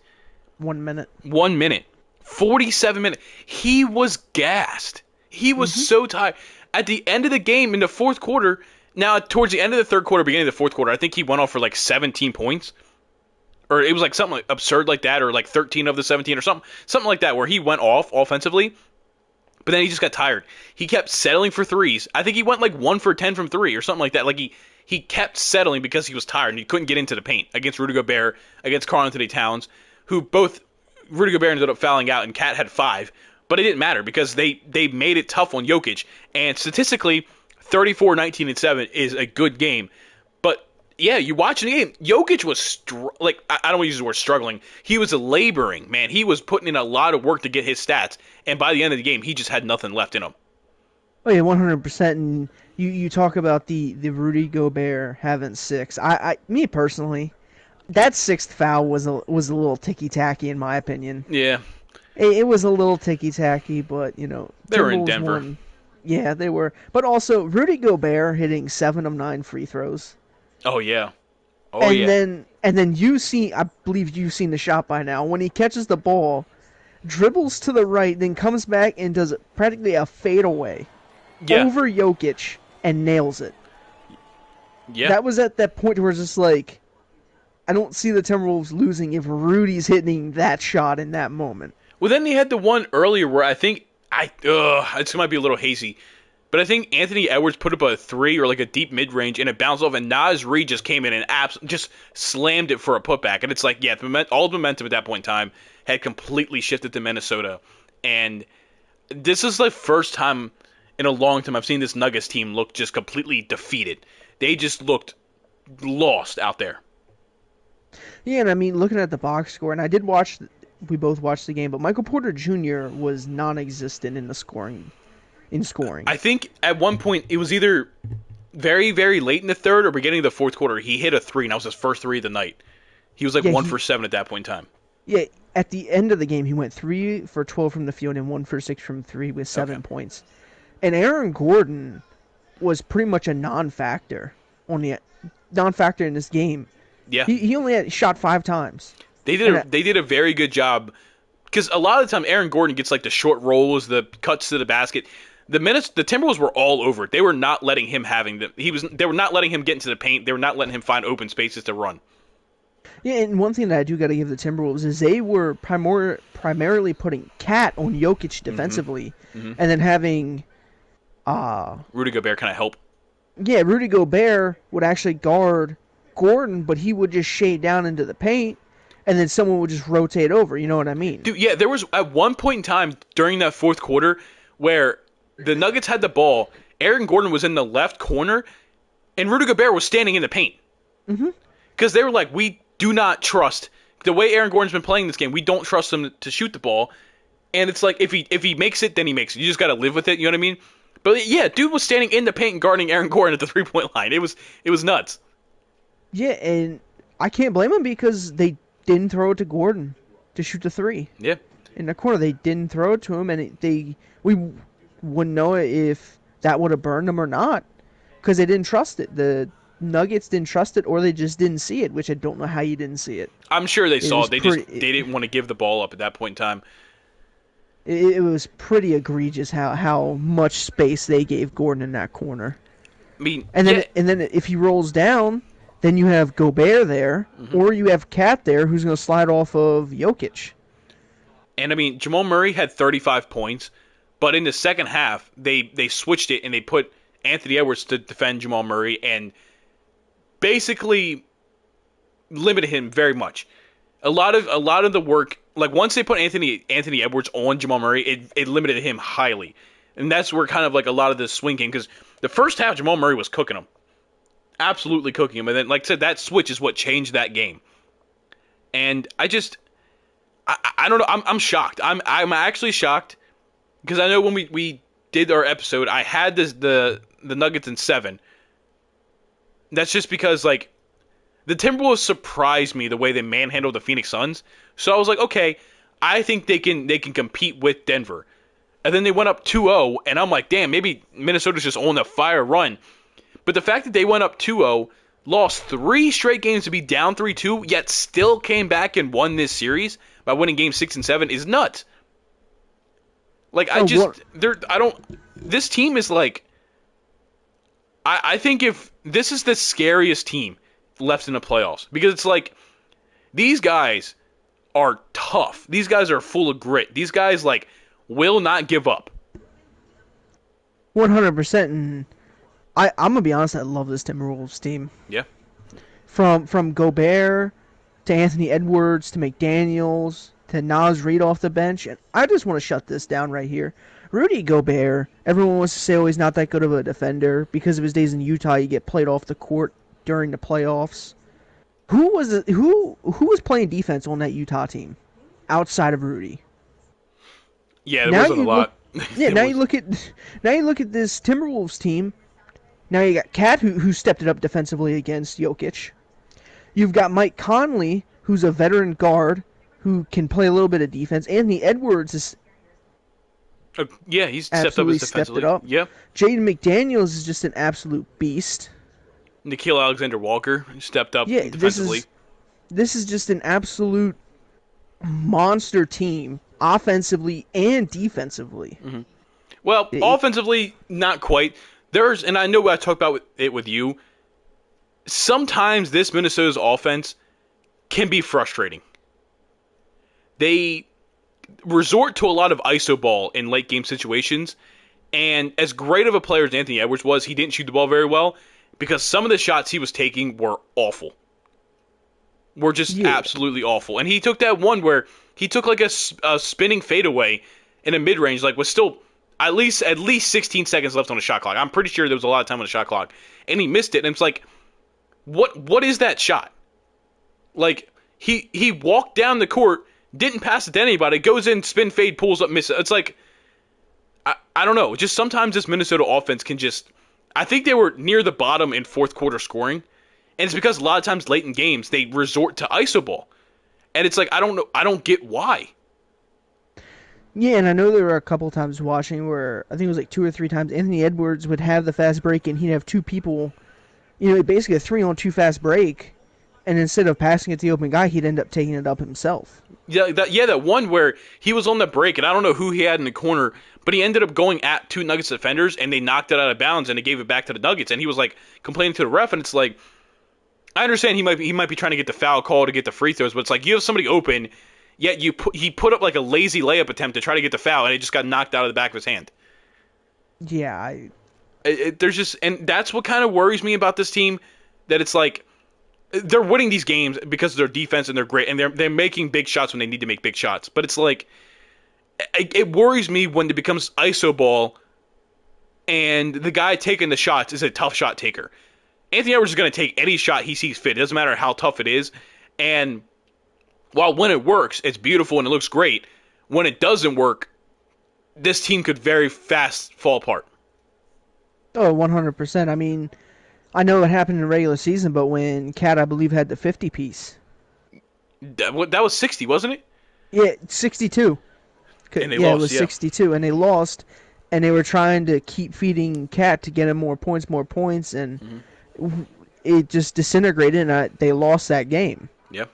1 minute. 1 minute. 47 minutes. He was gassed. He was so tired. At the end of the game, in the fourth quarter, now towards the end of the third quarter, beginning of the fourth quarter, I think he went off for like 17 points. Or it was like something like absurd like that, or like 13 of the 17 or something like that, where he went off offensively. But then he just got tired. He kept settling for threes. I think he went like 1 for 10 from 3 or something like that. Like he kept settling because he was tired and he couldn't get into the paint against Rudy Gobert, against Karl-Anthony Towns, who both Rudy Gobert ended up fouling out and Cat had 5. But it didn't matter because they made it tough on Jokic. And statistically, 34, 19, and 7 is a good game. But yeah, you watch the game, Jokic was I don't want to use the word struggling. He was laboring, man. He was putting in a lot of work to get his stats. And by the end of the game, he just had nothing left in him. Oh yeah, 100%. And you talk about the Rudy Gobert having 6. Me personally, that 6th foul was a little ticky tacky in my opinion. Yeah. It was a little ticky-tacky, but, you know... They were in Denver. Won. Yeah, they were. But also, Rudy Gobert hitting 7 of 9 free throws. Oh, yeah. And then I believe you've seen the shot by now. When he catches the ball, dribbles to the right, then comes back and does practically a fadeaway over Jokic and nails it. Yeah. That was at that point where it's just like, I don't see the Timberwolves losing if Rudy's hitting that shot in that moment. Well, then they had the one earlier where I think this might be a little hazy, but I think Anthony Edwards put up a 3 or like a deep mid-range and it bounced off, and Naz Reid just came in and just slammed it for a putback. And it's like, yeah, all the momentum at that point in time had completely shifted to Minnesota. And this is the first time in a long time I've seen this Nuggets team look just completely defeated. They just looked lost out there. Yeah, and I mean, looking at the box score, and we both watched the game, but Michael Porter Jr. was non-existent in scoring. I think at one point it was either very, very late in the third or beginning of the fourth quarter. He hit a 3, and that was his first 3 of the night. He was like 1 for 7 at that point in time. Yeah, at the end of the game, he went 3 for 12 from the field and 1 for 6 from 3 with 7 points. And Aaron Gordon was pretty much a non-factor in this game. Yeah, he only shot 5 times. They did a very good job, because a lot of the time Aaron Gordon gets like the short rolls, the cuts to the basket. The Timberwolves were all over it. They were not letting him They were not letting him get into the paint. They were not letting him find open spaces to run. Yeah, and one thing that I do got to give the Timberwolves is they were primarily putting Cat on Jokic defensively, and then having Rudy Gobert kind of help. Yeah, Rudy Gobert would actually guard Gordon, but he would just shade down into the paint. And then someone would just rotate over, you know what I mean? Dude, yeah, there was at one point in time during that fourth quarter where the Nuggets had the ball, Aaron Gordon was in the left corner, and Rudy Gobert was standing in the paint. Because they were like, we do not trust, the way Aaron Gordon's been playing this game, we don't trust him to shoot the ball. And it's like if he makes it, then he makes it. You just got to live with it. You know what I mean? But yeah, dude was standing in the paint and guarding Aaron Gordon at the 3-point line. It was nuts. Yeah, and I can't blame them because they didn't throw it to Gordon to shoot the three. Yeah. In the corner, they didn't throw it to him, and we wouldn't know if that would have burned them or not because they didn't trust it. The Nuggets didn't trust it, or they just didn't see it, which I don't know how you didn't see it. I'm sure they saw was it. They pretty- didn't want to give the ball up at that point in time. It was pretty egregious how much space they gave Gordon in that corner. I mean, And then yeah, and then if he rolls down, then you have Gobert there, or you have Cat there, who's going to slide off of Jokic. and I mean Jamal Murray had 35 points, but in the second half they switched it and they put Anthony Edwards to defend Jamal Murray and basically limited him very much. A lot of the work, like once they put Anthony Edwards on Jamal Murray, it limited him highly, and that's where kind of like a lot of this swing came because the first half Jamal Murray was cooking him, absolutely cooking him, and then like I said, that switch is what changed that game, and I don't know, I'm shocked, I'm actually shocked because I know when we did our episode, I had the Nuggets in 7. That's just because like. The Timberwolves surprised me the way they manhandled the Phoenix Suns. So I was like, okay, I think they can compete with Denver. And then they went up 2-0, and I'm like, damn, maybe Minnesota's just on the fire run. But the fact that they went up 2-0, lost 3 straight games to be down 3-2, yet still came back and won this series by winning games 6 and 7 is nuts. Like this team is like, I think if this is the scariest team left in the playoffs because it's like these guys are tough. These guys are full of grit. These guys like will not give up. 100%. And I'm gonna be honest, I love this Timberwolves team. Yeah. From Gobert to Anthony Edwards to McDaniels to Naz Reid off the bench, and I just want to shut this down right here. Rudy Gobert. Everyone wants to say, oh, he's not that good of a defender because of his days in Utah. You get played off the court during the playoffs. Who was playing defense on that Utah team outside of Rudy? Yeah, there wasn't a lot. Now you look at this Timberwolves team. Now you got Cat who stepped it up defensively against Jokic. You've got Mike Conley, who's a veteran guard who can play a little bit of defense. Anthony Edwards is yeah, he's stepped up his defensively. Yeah. Jaden McDaniels is just an absolute beast. Nickeil Alexander-Walker stepped up defensively. This is just an absolute monster team, offensively and defensively. Mm-hmm. Well, offensively, not quite. And I know I talked about it with you, sometimes this Minnesota's offense can be frustrating. They resort to a lot of iso ball in late game situations, and as great of a player as Anthony Edwards was, he didn't shoot the ball very well because some of the shots he was taking were awful. Were just absolutely awful. And he took that one where he took like a spinning fadeaway in a mid-range, like was still at least 16 seconds left on the shot clock. I'm pretty sure there was a lot of time on the shot clock, and he missed it. And it's like, what is that shot? Like he walked down the court, didn't pass it to anybody, goes in, spin fade, pulls up, misses. It's like I don't know. Just sometimes this Minnesota offense can just. I think they were near the bottom in fourth quarter scoring, and it's because a lot of times late in games they resort to iso ball, and it's like I don't know. I don't get why. Yeah, and I know there were a couple times watching where I think it was like 2 or 3 times Anthony Edwards would have the fast break and he'd have 2 people, basically a 3-on-2 fast break, and instead of passing it to the open guy, he'd end up taking it up himself. Yeah, that one where he was on the break, and I don't know who he had in the corner, but he ended up going at 2 Nuggets defenders, and they knocked it out of bounds, and they gave it back to the Nuggets, and he was like complaining to the ref, and it's like, I understand he might be trying to get the foul call to get the free throws, but it's like you have somebody open. Yet he put up like a lazy layup attempt to try to get the foul, and it just got knocked out of the back of his hand. Yeah, there's just, and that's what kind of worries me about this team. That it's like they're winning these games because of their defense and they're great, and they're making big shots when they need to make big shots. But it's like it worries me when it becomes iso ball, and the guy taking the shots is a tough shot taker. Anthony Edwards is going to take any shot he sees fit. It doesn't matter how tough it is, and while when it works, it's beautiful and it looks great. when it doesn't work, this team could very fast fall apart. Oh, 100%. I mean, I know it happened in the regular season, but when Cat, I believe, had the 50 piece. That was 60, wasn't it? Yeah, 62. And they Yeah, lost, it was 62, and they lost, and they were trying to keep feeding Cat to get him more points, and it just disintegrated, and they lost that game. Yeah.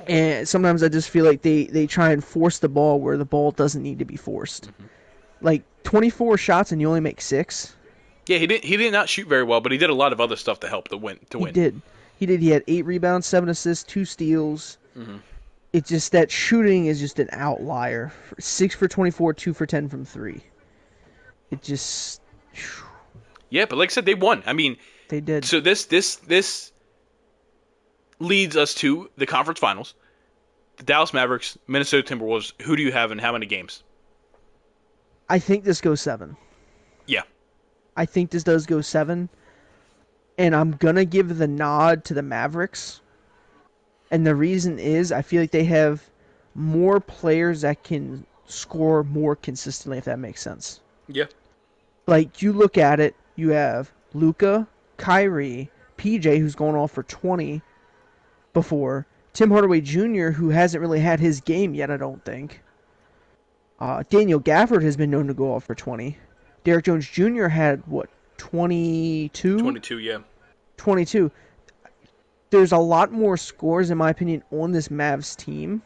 And sometimes I just feel like they try and force the ball where the ball doesn't need to be forced. Like 24 shots and you only make 6. Yeah, he did not shoot very well, but he did a lot of other stuff to help to win. He did. He had 8 rebounds, 7 assists, 2 steals. It's just that shooting is just an outlier. 6 for 24, 2 for 10 from 3. It just... Yeah, but like I said, they won. I mean, they did. So this leads us to the conference finals. The Dallas Mavericks, Minnesota Timberwolves. Who do you have and how many games? I think this goes 7. Yeah. I think this does go 7. And I'm going to give the nod to the Mavericks. And the reason is I feel like they have more players that can score more consistently, if that makes sense. Yeah. Like, you look at it, you have Luka, Kyrie, PJ, who's going off for 20 before, Tim Hardaway Jr., who hasn't really had his game yet, I don't think. Daniel Gafford has been known to go off for 20. Derrick Jones Jr. had, 22? 22, yeah. 22. There's a lot more scores, in my opinion, on this Mavs team.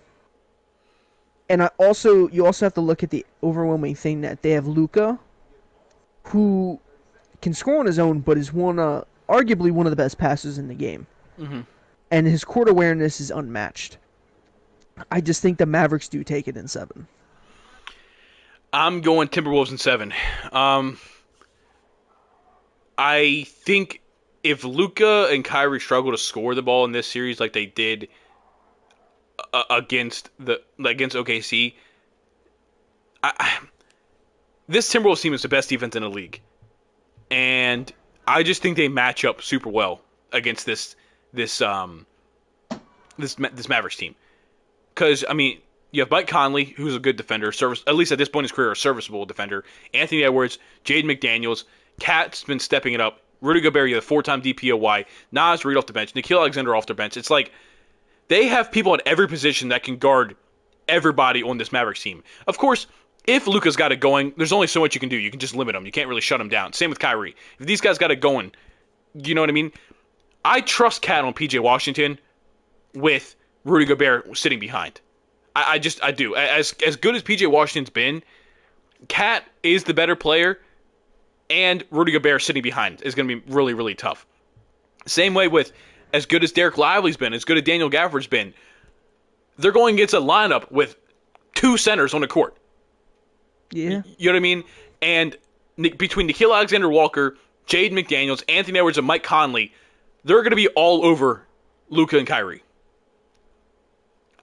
And you also have to look at the overwhelming thing that they have Luka, who can score on his own, but is arguably one of the best passers in the game. And his court awareness is unmatched. I just think the Mavericks do take it in 7. I'm going Timberwolves in 7. I think if Luka and Kyrie struggle to score the ball in this series like they did against OKC, this Timberwolves team is the best defense in the league, and I just think they match up super well against this Mavericks team. Because I mean, you have Mike Conley, who's a good defender, at least at this point in his career, a serviceable defender. Anthony Edwards, Jaden McDaniels, Cat's been stepping it up. Rudy Gobert, you have 4-time DPOY. Naz Reid off the bench. Nickeil Alexander off the bench. It's like they have people at every position that can guard everybody on this Mavericks team. Of course, if Luka's got it going, there's only so much you can do. You can just limit him. You can't really shut him down. Same with Kyrie. If these guys got it going, you know what I mean? I trust Cat on PJ Washington with Rudy Gobert sitting behind. I do. As good as PJ Washington's been, Cat is the better player, and Rudy Gobert sitting behind is going to be really, really tough. Same way with as good as Derek Lively's been, as good as Daniel Gafford's been, they're going against a lineup with 2 centers on the court. Yeah. You know what I mean? And between Nickeil Alexander-Walker, Jaden McDaniels, Anthony Edwards, and Mike Conley, they're going to be all over Luka and Kyrie.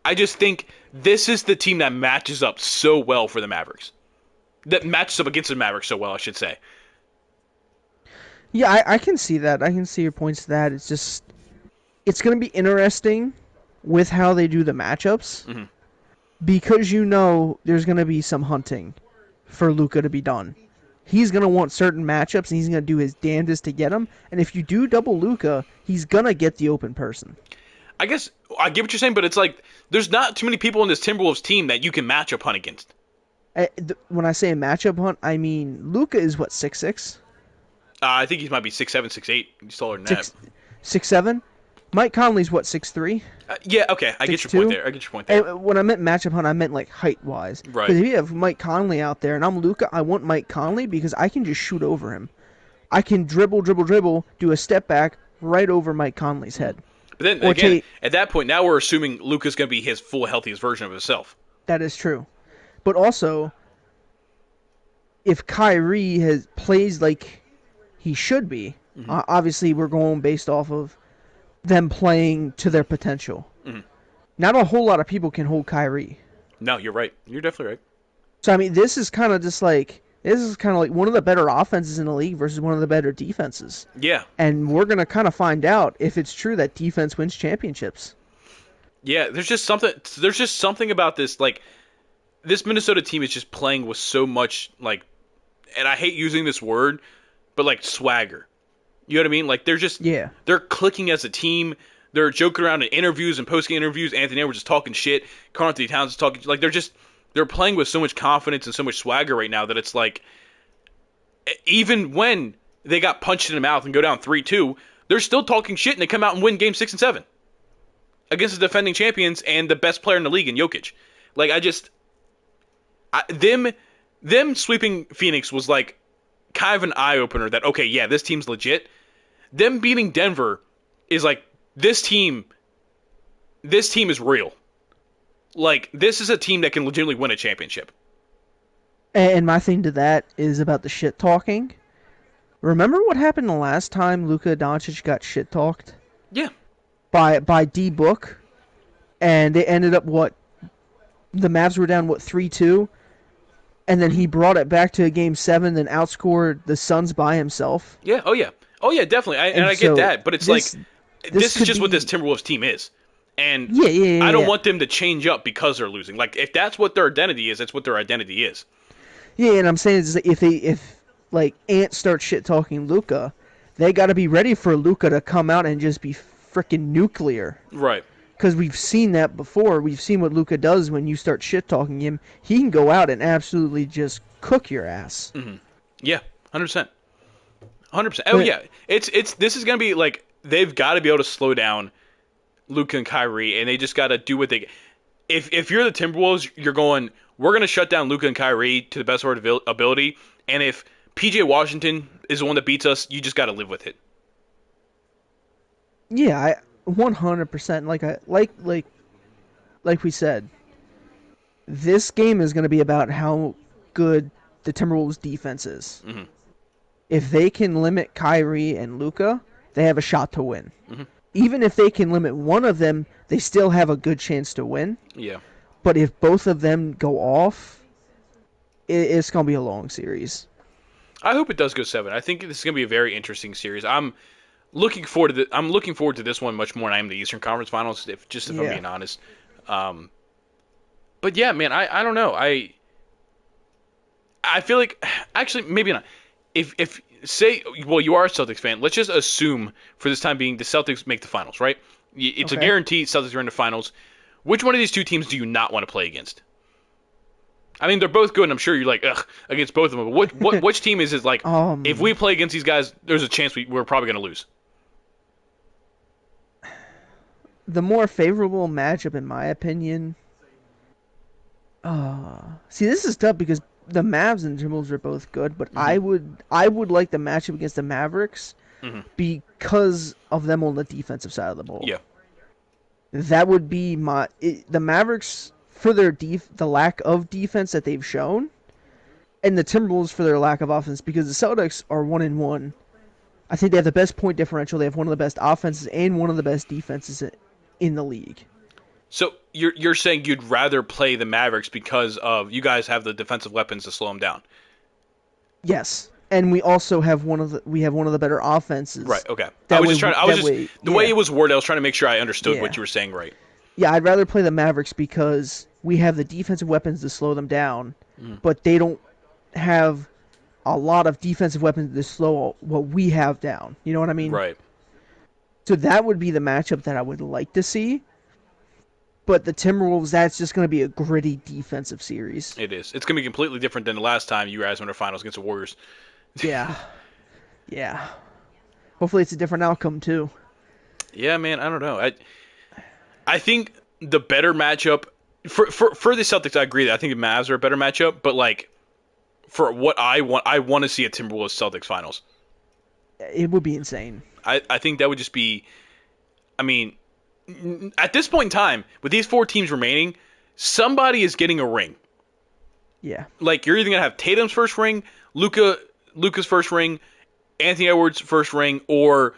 I just think this is the team that matches up so well for the Mavericks. That matches up against the Mavericks so well, I should say. Yeah, I can see that. I can see your points to that. It's just, it's going to be interesting with how they do the matchups. Because there's going to be some hunting for Luka to be done. He's going to want certain matchups, and he's going to do his damnedest to get them. And if you do double Luka, he's going to get the open person. I guess I get what you're saying, but it's like there's not too many people on this Timberwolves team that you can matchup hunt against. When I say a matchup hunt, I mean Luka is 6'6"? I think he might be 6'7", 6'8". He's taller than that. 6'7"? Mike Conley's 6'3"? Yeah, okay. I get your point there. And when I meant matchup hunt, I meant like height-wise. Right. Because if you have Mike Conley out there and I'm Luka, I want Mike Conley because I can just shoot over him. I can dribble, do a step back right over Mike Conley's head. But then, again, at that point, now we're assuming Luka's going to be his full, healthiest version of himself. That is true. But also, if Kyrie plays like he should be, obviously we're going based off of them playing to their potential. Not a whole lot of people can hold Kyrie. No, you're right. You're definitely right. So, I mean, this is kind of like one of the better offenses in the league versus one of the better defenses. Yeah. And we're going to kind of find out if it's true that defense wins championships. Yeah, there's just something about this, like, this Minnesota team is just playing with so much like, and I hate using this word, but like swagger. You know what I mean? Like Yeah. they're clicking as a team. They're joking around in interviews and post-game interviews. Anthony Edwards is talking shit. Karl Anthony Towns is talking like they're playing with so much confidence and so much swagger right now that it's like even when they got punched in the mouth and go down 3-2, they're still talking shit and they come out and win game 6 and 7 against the defending champions and the best player in the league in Jokic. Like them sweeping Phoenix was like kind of an eye opener that okay, yeah, this team's legit. Them beating Denver is like this team is real. Like this is a team that can legitimately win a championship. And my thing to that is about the shit talking. Remember what happened the last time Luka Doncic got shit talked Yeah. by D Book, and they ended up what the Mavs were down 3-2, and then he brought it back to a game 7, then outscored the Suns by himself. Yeah. Oh yeah. Oh yeah. Definitely. I So get that, but it's this like this is could just what be- this Timberwolves team is, and Yeah. I don't want them to change up because they're losing. Like if that's what their identity is, that's what their identity is. Yeah, and I'm saying is that if like Ant starts shit talking Luka, they got to be ready for Luka to come out and just be freaking nuclear. Right. Because we've seen that before. We've seen what Luka does when you start shit talking him. He can go out and absolutely just cook your ass. Yeah. 100%. 100%. Oh But- yeah. It's this is gonna be like they've got to be able to slow down Luka and Kyrie, and they just got to do what they. If you're the Timberwolves, you're going. We're gonna shut down Luka and Kyrie to the best of our ability, and if PJ Washington is the one that beats us, you just got to live with it. Yeah, 100%. Like we said, this game is going to be about how good the Timberwolves defense is. Mhm. If they can limit Kyrie and Luka, they have a shot to win. Mhm. Even if they can limit one of them, they still have a good chance to win. Yeah. But if both of them go off, it's going to be a long series. I hope it does go 7. I think this is gonna be a very interesting series. I'm looking forward to this one much more than I am the Eastern Conference Finals. If I'm Yeah. being honest. But yeah, man, I don't know. I feel like actually maybe not. If say well you are a Celtics fan, let's just assume for this time being the Celtics make the finals, right? It's a Okay. guarantee Celtics are in the finals. Which one of these two teams do you not want to play against? I mean, they're both good, and I'm sure you're like, ugh, against both of them. But which team is it like, if we play against these guys, there's a chance we're probably going to lose? The more favorable matchup, in my opinion. See, this is tough because the Mavs and Timberwolves are both good, but I would like the matchup against the Mavericks because of them on the defensive side of the ball. Yeah. That would be the Mavericks for their the lack of defense that they've shown, and the Timberwolves for their lack of offense because the Celtics are 1-1. I think they have the best point differential. They have one of the best offenses and one of the best defenses in the league. So you're saying you'd rather play the Mavericks because of you guys have the defensive weapons to slow them down? Yes, and we also have one of the better offenses. Right. Okay. That I was way- just trying. that way- The way yeah. it was worded, I was trying to make sure I understood Yeah. what you were saying right. Yeah, I'd rather play the Mavericks because we have the defensive weapons to slow them down, but they don't have a lot of defensive weapons to slow what we have down. You know what I mean? Right. So that would be the matchup that I would like to see. But the Timberwolves, that's just going to be a gritty defensive series. It is. It's gonna be completely different than the last time you guys went to finals against the Warriors. Yeah. Yeah. Hopefully it's a different outcome, too. Yeah, man. I don't know. I think the better matchup for the Celtics, I agree that I think the Mavs are a better matchup. But like for what I want to see a Timberwolves Celtics finals. It would be insane. I think that would just be. I mean, at this point in time, with these 4 teams remaining, somebody is getting a ring. Yeah. Like you're either gonna have Tatum's first ring, Luka's first ring, Anthony Edwards' first ring, or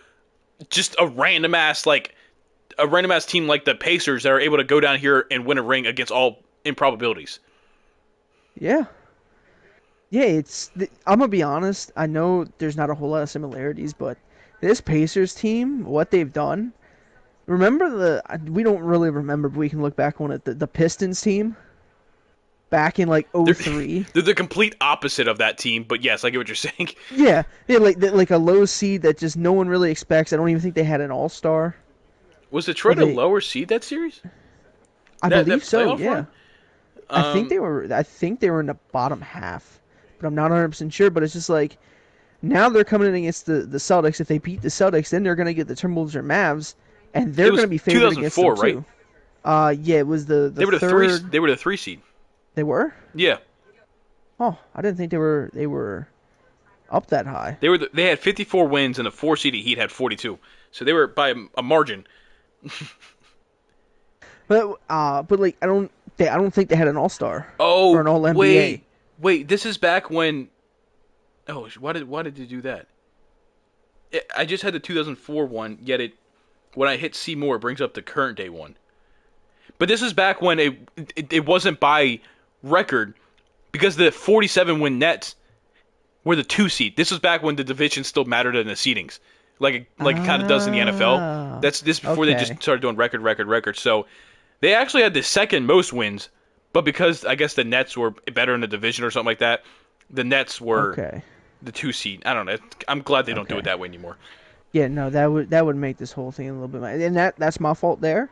just a random ass team like the Pacers that are able to go down here and win a ring against all improbabilities. Yeah. Yeah, I'm going to be honest. I know there's not a whole lot of similarities, but this Pacers team, what they've done, we don't really remember, but we can look back on it, the Pistons team. back in like They're, '03. they're the complete opposite of that team, but yes, I get what you're saying. Yeah, like a low seed that just no one really expects. I don't even think they had an all-star. Was Detroit a lower seed that series? I That believe so. playoff Yeah, run? I think they were. I think they were in the bottom half, but I'm not 100% sure. But it's just like now they're coming in against the Celtics. If they beat the Celtics, then they're going to get the Timberwolves or Mavs, and they're It was going to be favored against them 2004, right? too. Yeah, it was the They were the third. They were the 3 seed. They were. Yeah, Oh, I didn't think they were up that high. they had 54 wins, and the 4 seed Heat had 42. So they were by a margin. But like I don't think they had an all-star Oh, or an all-NBA. wait. This is back when. Oh, why did they do that? I just had the 2004 one. Yet when I hit see more, it brings up the current day one. But this is back when it wasn't by record because the 47 win Nets were the 2 seed. This was back when the division still mattered in the seedings, like it kind of does in the NFL. That's this before they just started doing record. So they actually had the second most wins, but because I guess the Nets were better in the division or something like that, the Nets were the 2 seed. I don't know. I'm glad they don't do it that way anymore. Yeah, no, that would make this whole thing a little bit. And that's my fault there.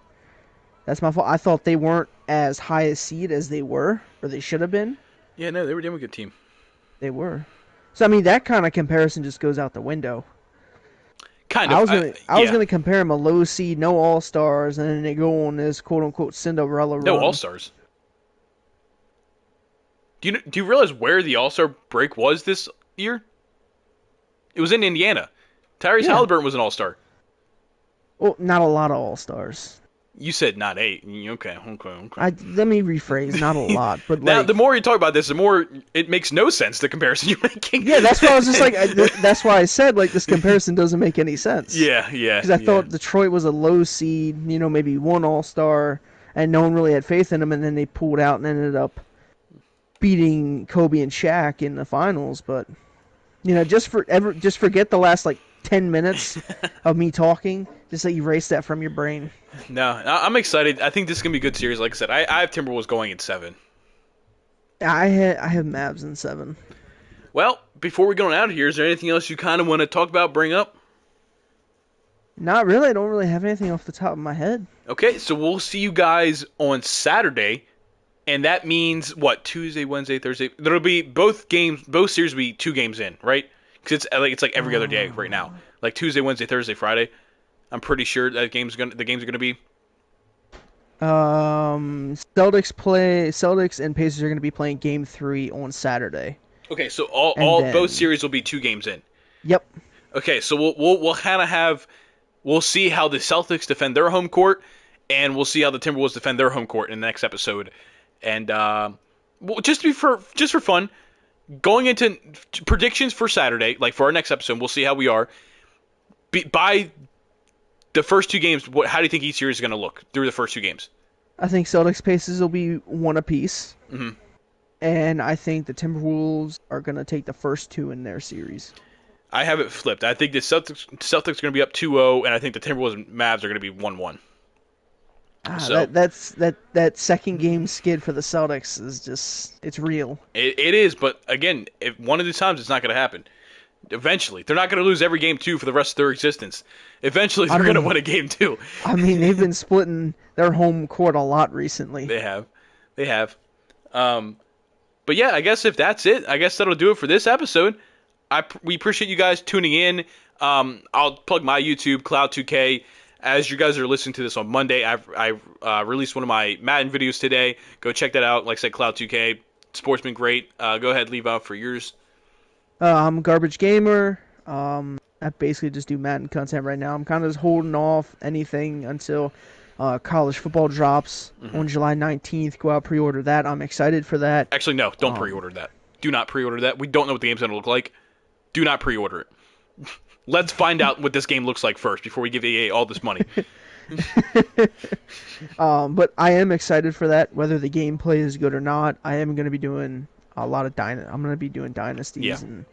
That's my fault. I thought they weren't as high a seed as they were, or they should have been. Yeah, no, they were a good team. They were. So I mean, that kind of comparison just goes out the window. Kind of. I was gonna compare them a low seed, no all stars, and then they go on this quote unquote Cinderella run. No all stars. Do you realize where the All-Star break was this year? It was in Indiana. Tyrese Halliburton was an All-Star. Well, not a lot of all stars. You said not 8. Okay. Let me rephrase, not a lot, but now like, the more you talk about this, the more it makes no sense. The comparison you're making. Yeah, that's why I was just like, that's why I said like this comparison doesn't make any sense. Yeah. Because I thought Detroit was a low seed, maybe one all star, and no one really had faith in them, and then they pulled out and ended up beating Kobe and Shaq in the finals. But just forget the last like 10 minutes of me talking. Just like erase that from your brain. No, I'm excited. I think this is gonna be a good series. Like I said, I have Timberwolves going in 7. I have Mavs in 7. Well, before we go out of here, is there anything else you kind of want to talk about, bring up? Not really. I don't really have anything off the top of my head. Okay, so we'll see you guys on Saturday, and that means what? Tuesday, Wednesday, Thursday. There'll be both series will be 2 games in, right? Because it's like every other day right now, like Tuesday, Wednesday, Thursday, Friday. I'm pretty sure that the games are gonna be. Celtics and Pacers are going to be playing Game 3 on Saturday. Okay, so both series will be 2 games in. Yep. Okay, so we'll kind of we'll see how the Celtics defend their home court, and we'll see how the Timberwolves defend their home court in the next episode. And just for fun, going into predictions for Saturday, like for our next episode, we'll see how we are. By the first 2 games, how do you think each series is going to look through the first 2 games? I think Celtics Pacers will be 1 apiece. Mm-hmm. And I think the Timberwolves are going to take the first 2 in their series. I have it flipped. I think the Celtics are going to be up 2-0, and I think the Timberwolves and Mavs are going to be 1-1. That second game skid for the Celtics is just, it's real. It is, but again, if one of these times it's not going to happen. Eventually. They're not going to lose every game 2 for the rest of their existence. Eventually, they're going to win a game 2. I mean, they've been splitting their home court a lot recently. They have. But yeah, I guess if that's it, I guess that'll do it for this episode. We appreciate you guys tuning in. I'll plug my YouTube, Cloud2K. As you guys are listening to this on Monday, I released one of my Madden videos today. Go check that out. Like I said, Cloud2K. Sport's been great. Go ahead, leave out for yours. I'm Garbage Gamer. I basically just do Madden content right now. I'm kind of just holding off anything until college football drops on July 19th. Go out, pre-order that. I'm excited for that. Actually, no, don't pre-order that. Do not pre-order that. We don't know what the game's going to look like. Do not pre-order it. Let's find out what this game looks like first before we give EA all this money. But I am excited for that, whether the gameplay is good or not. I am going to be doing a lot of I'm going to be doing dynasties and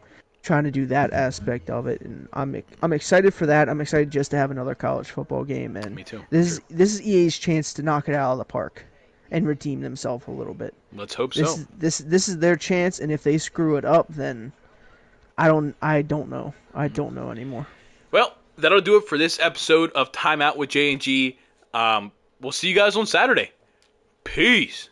trying to do that aspect of it, and I'm excited for that. I'm excited just to have another college football game, and me too. This is EA's chance to knock it out of the park, and redeem themselves a little bit. Let's hope This so. this is their chance, and if they screw it up, then I don't know. I don't know anymore. Well, that'll do it for this episode of Time Out with J&G. We'll see you guys on Saturday. Peace.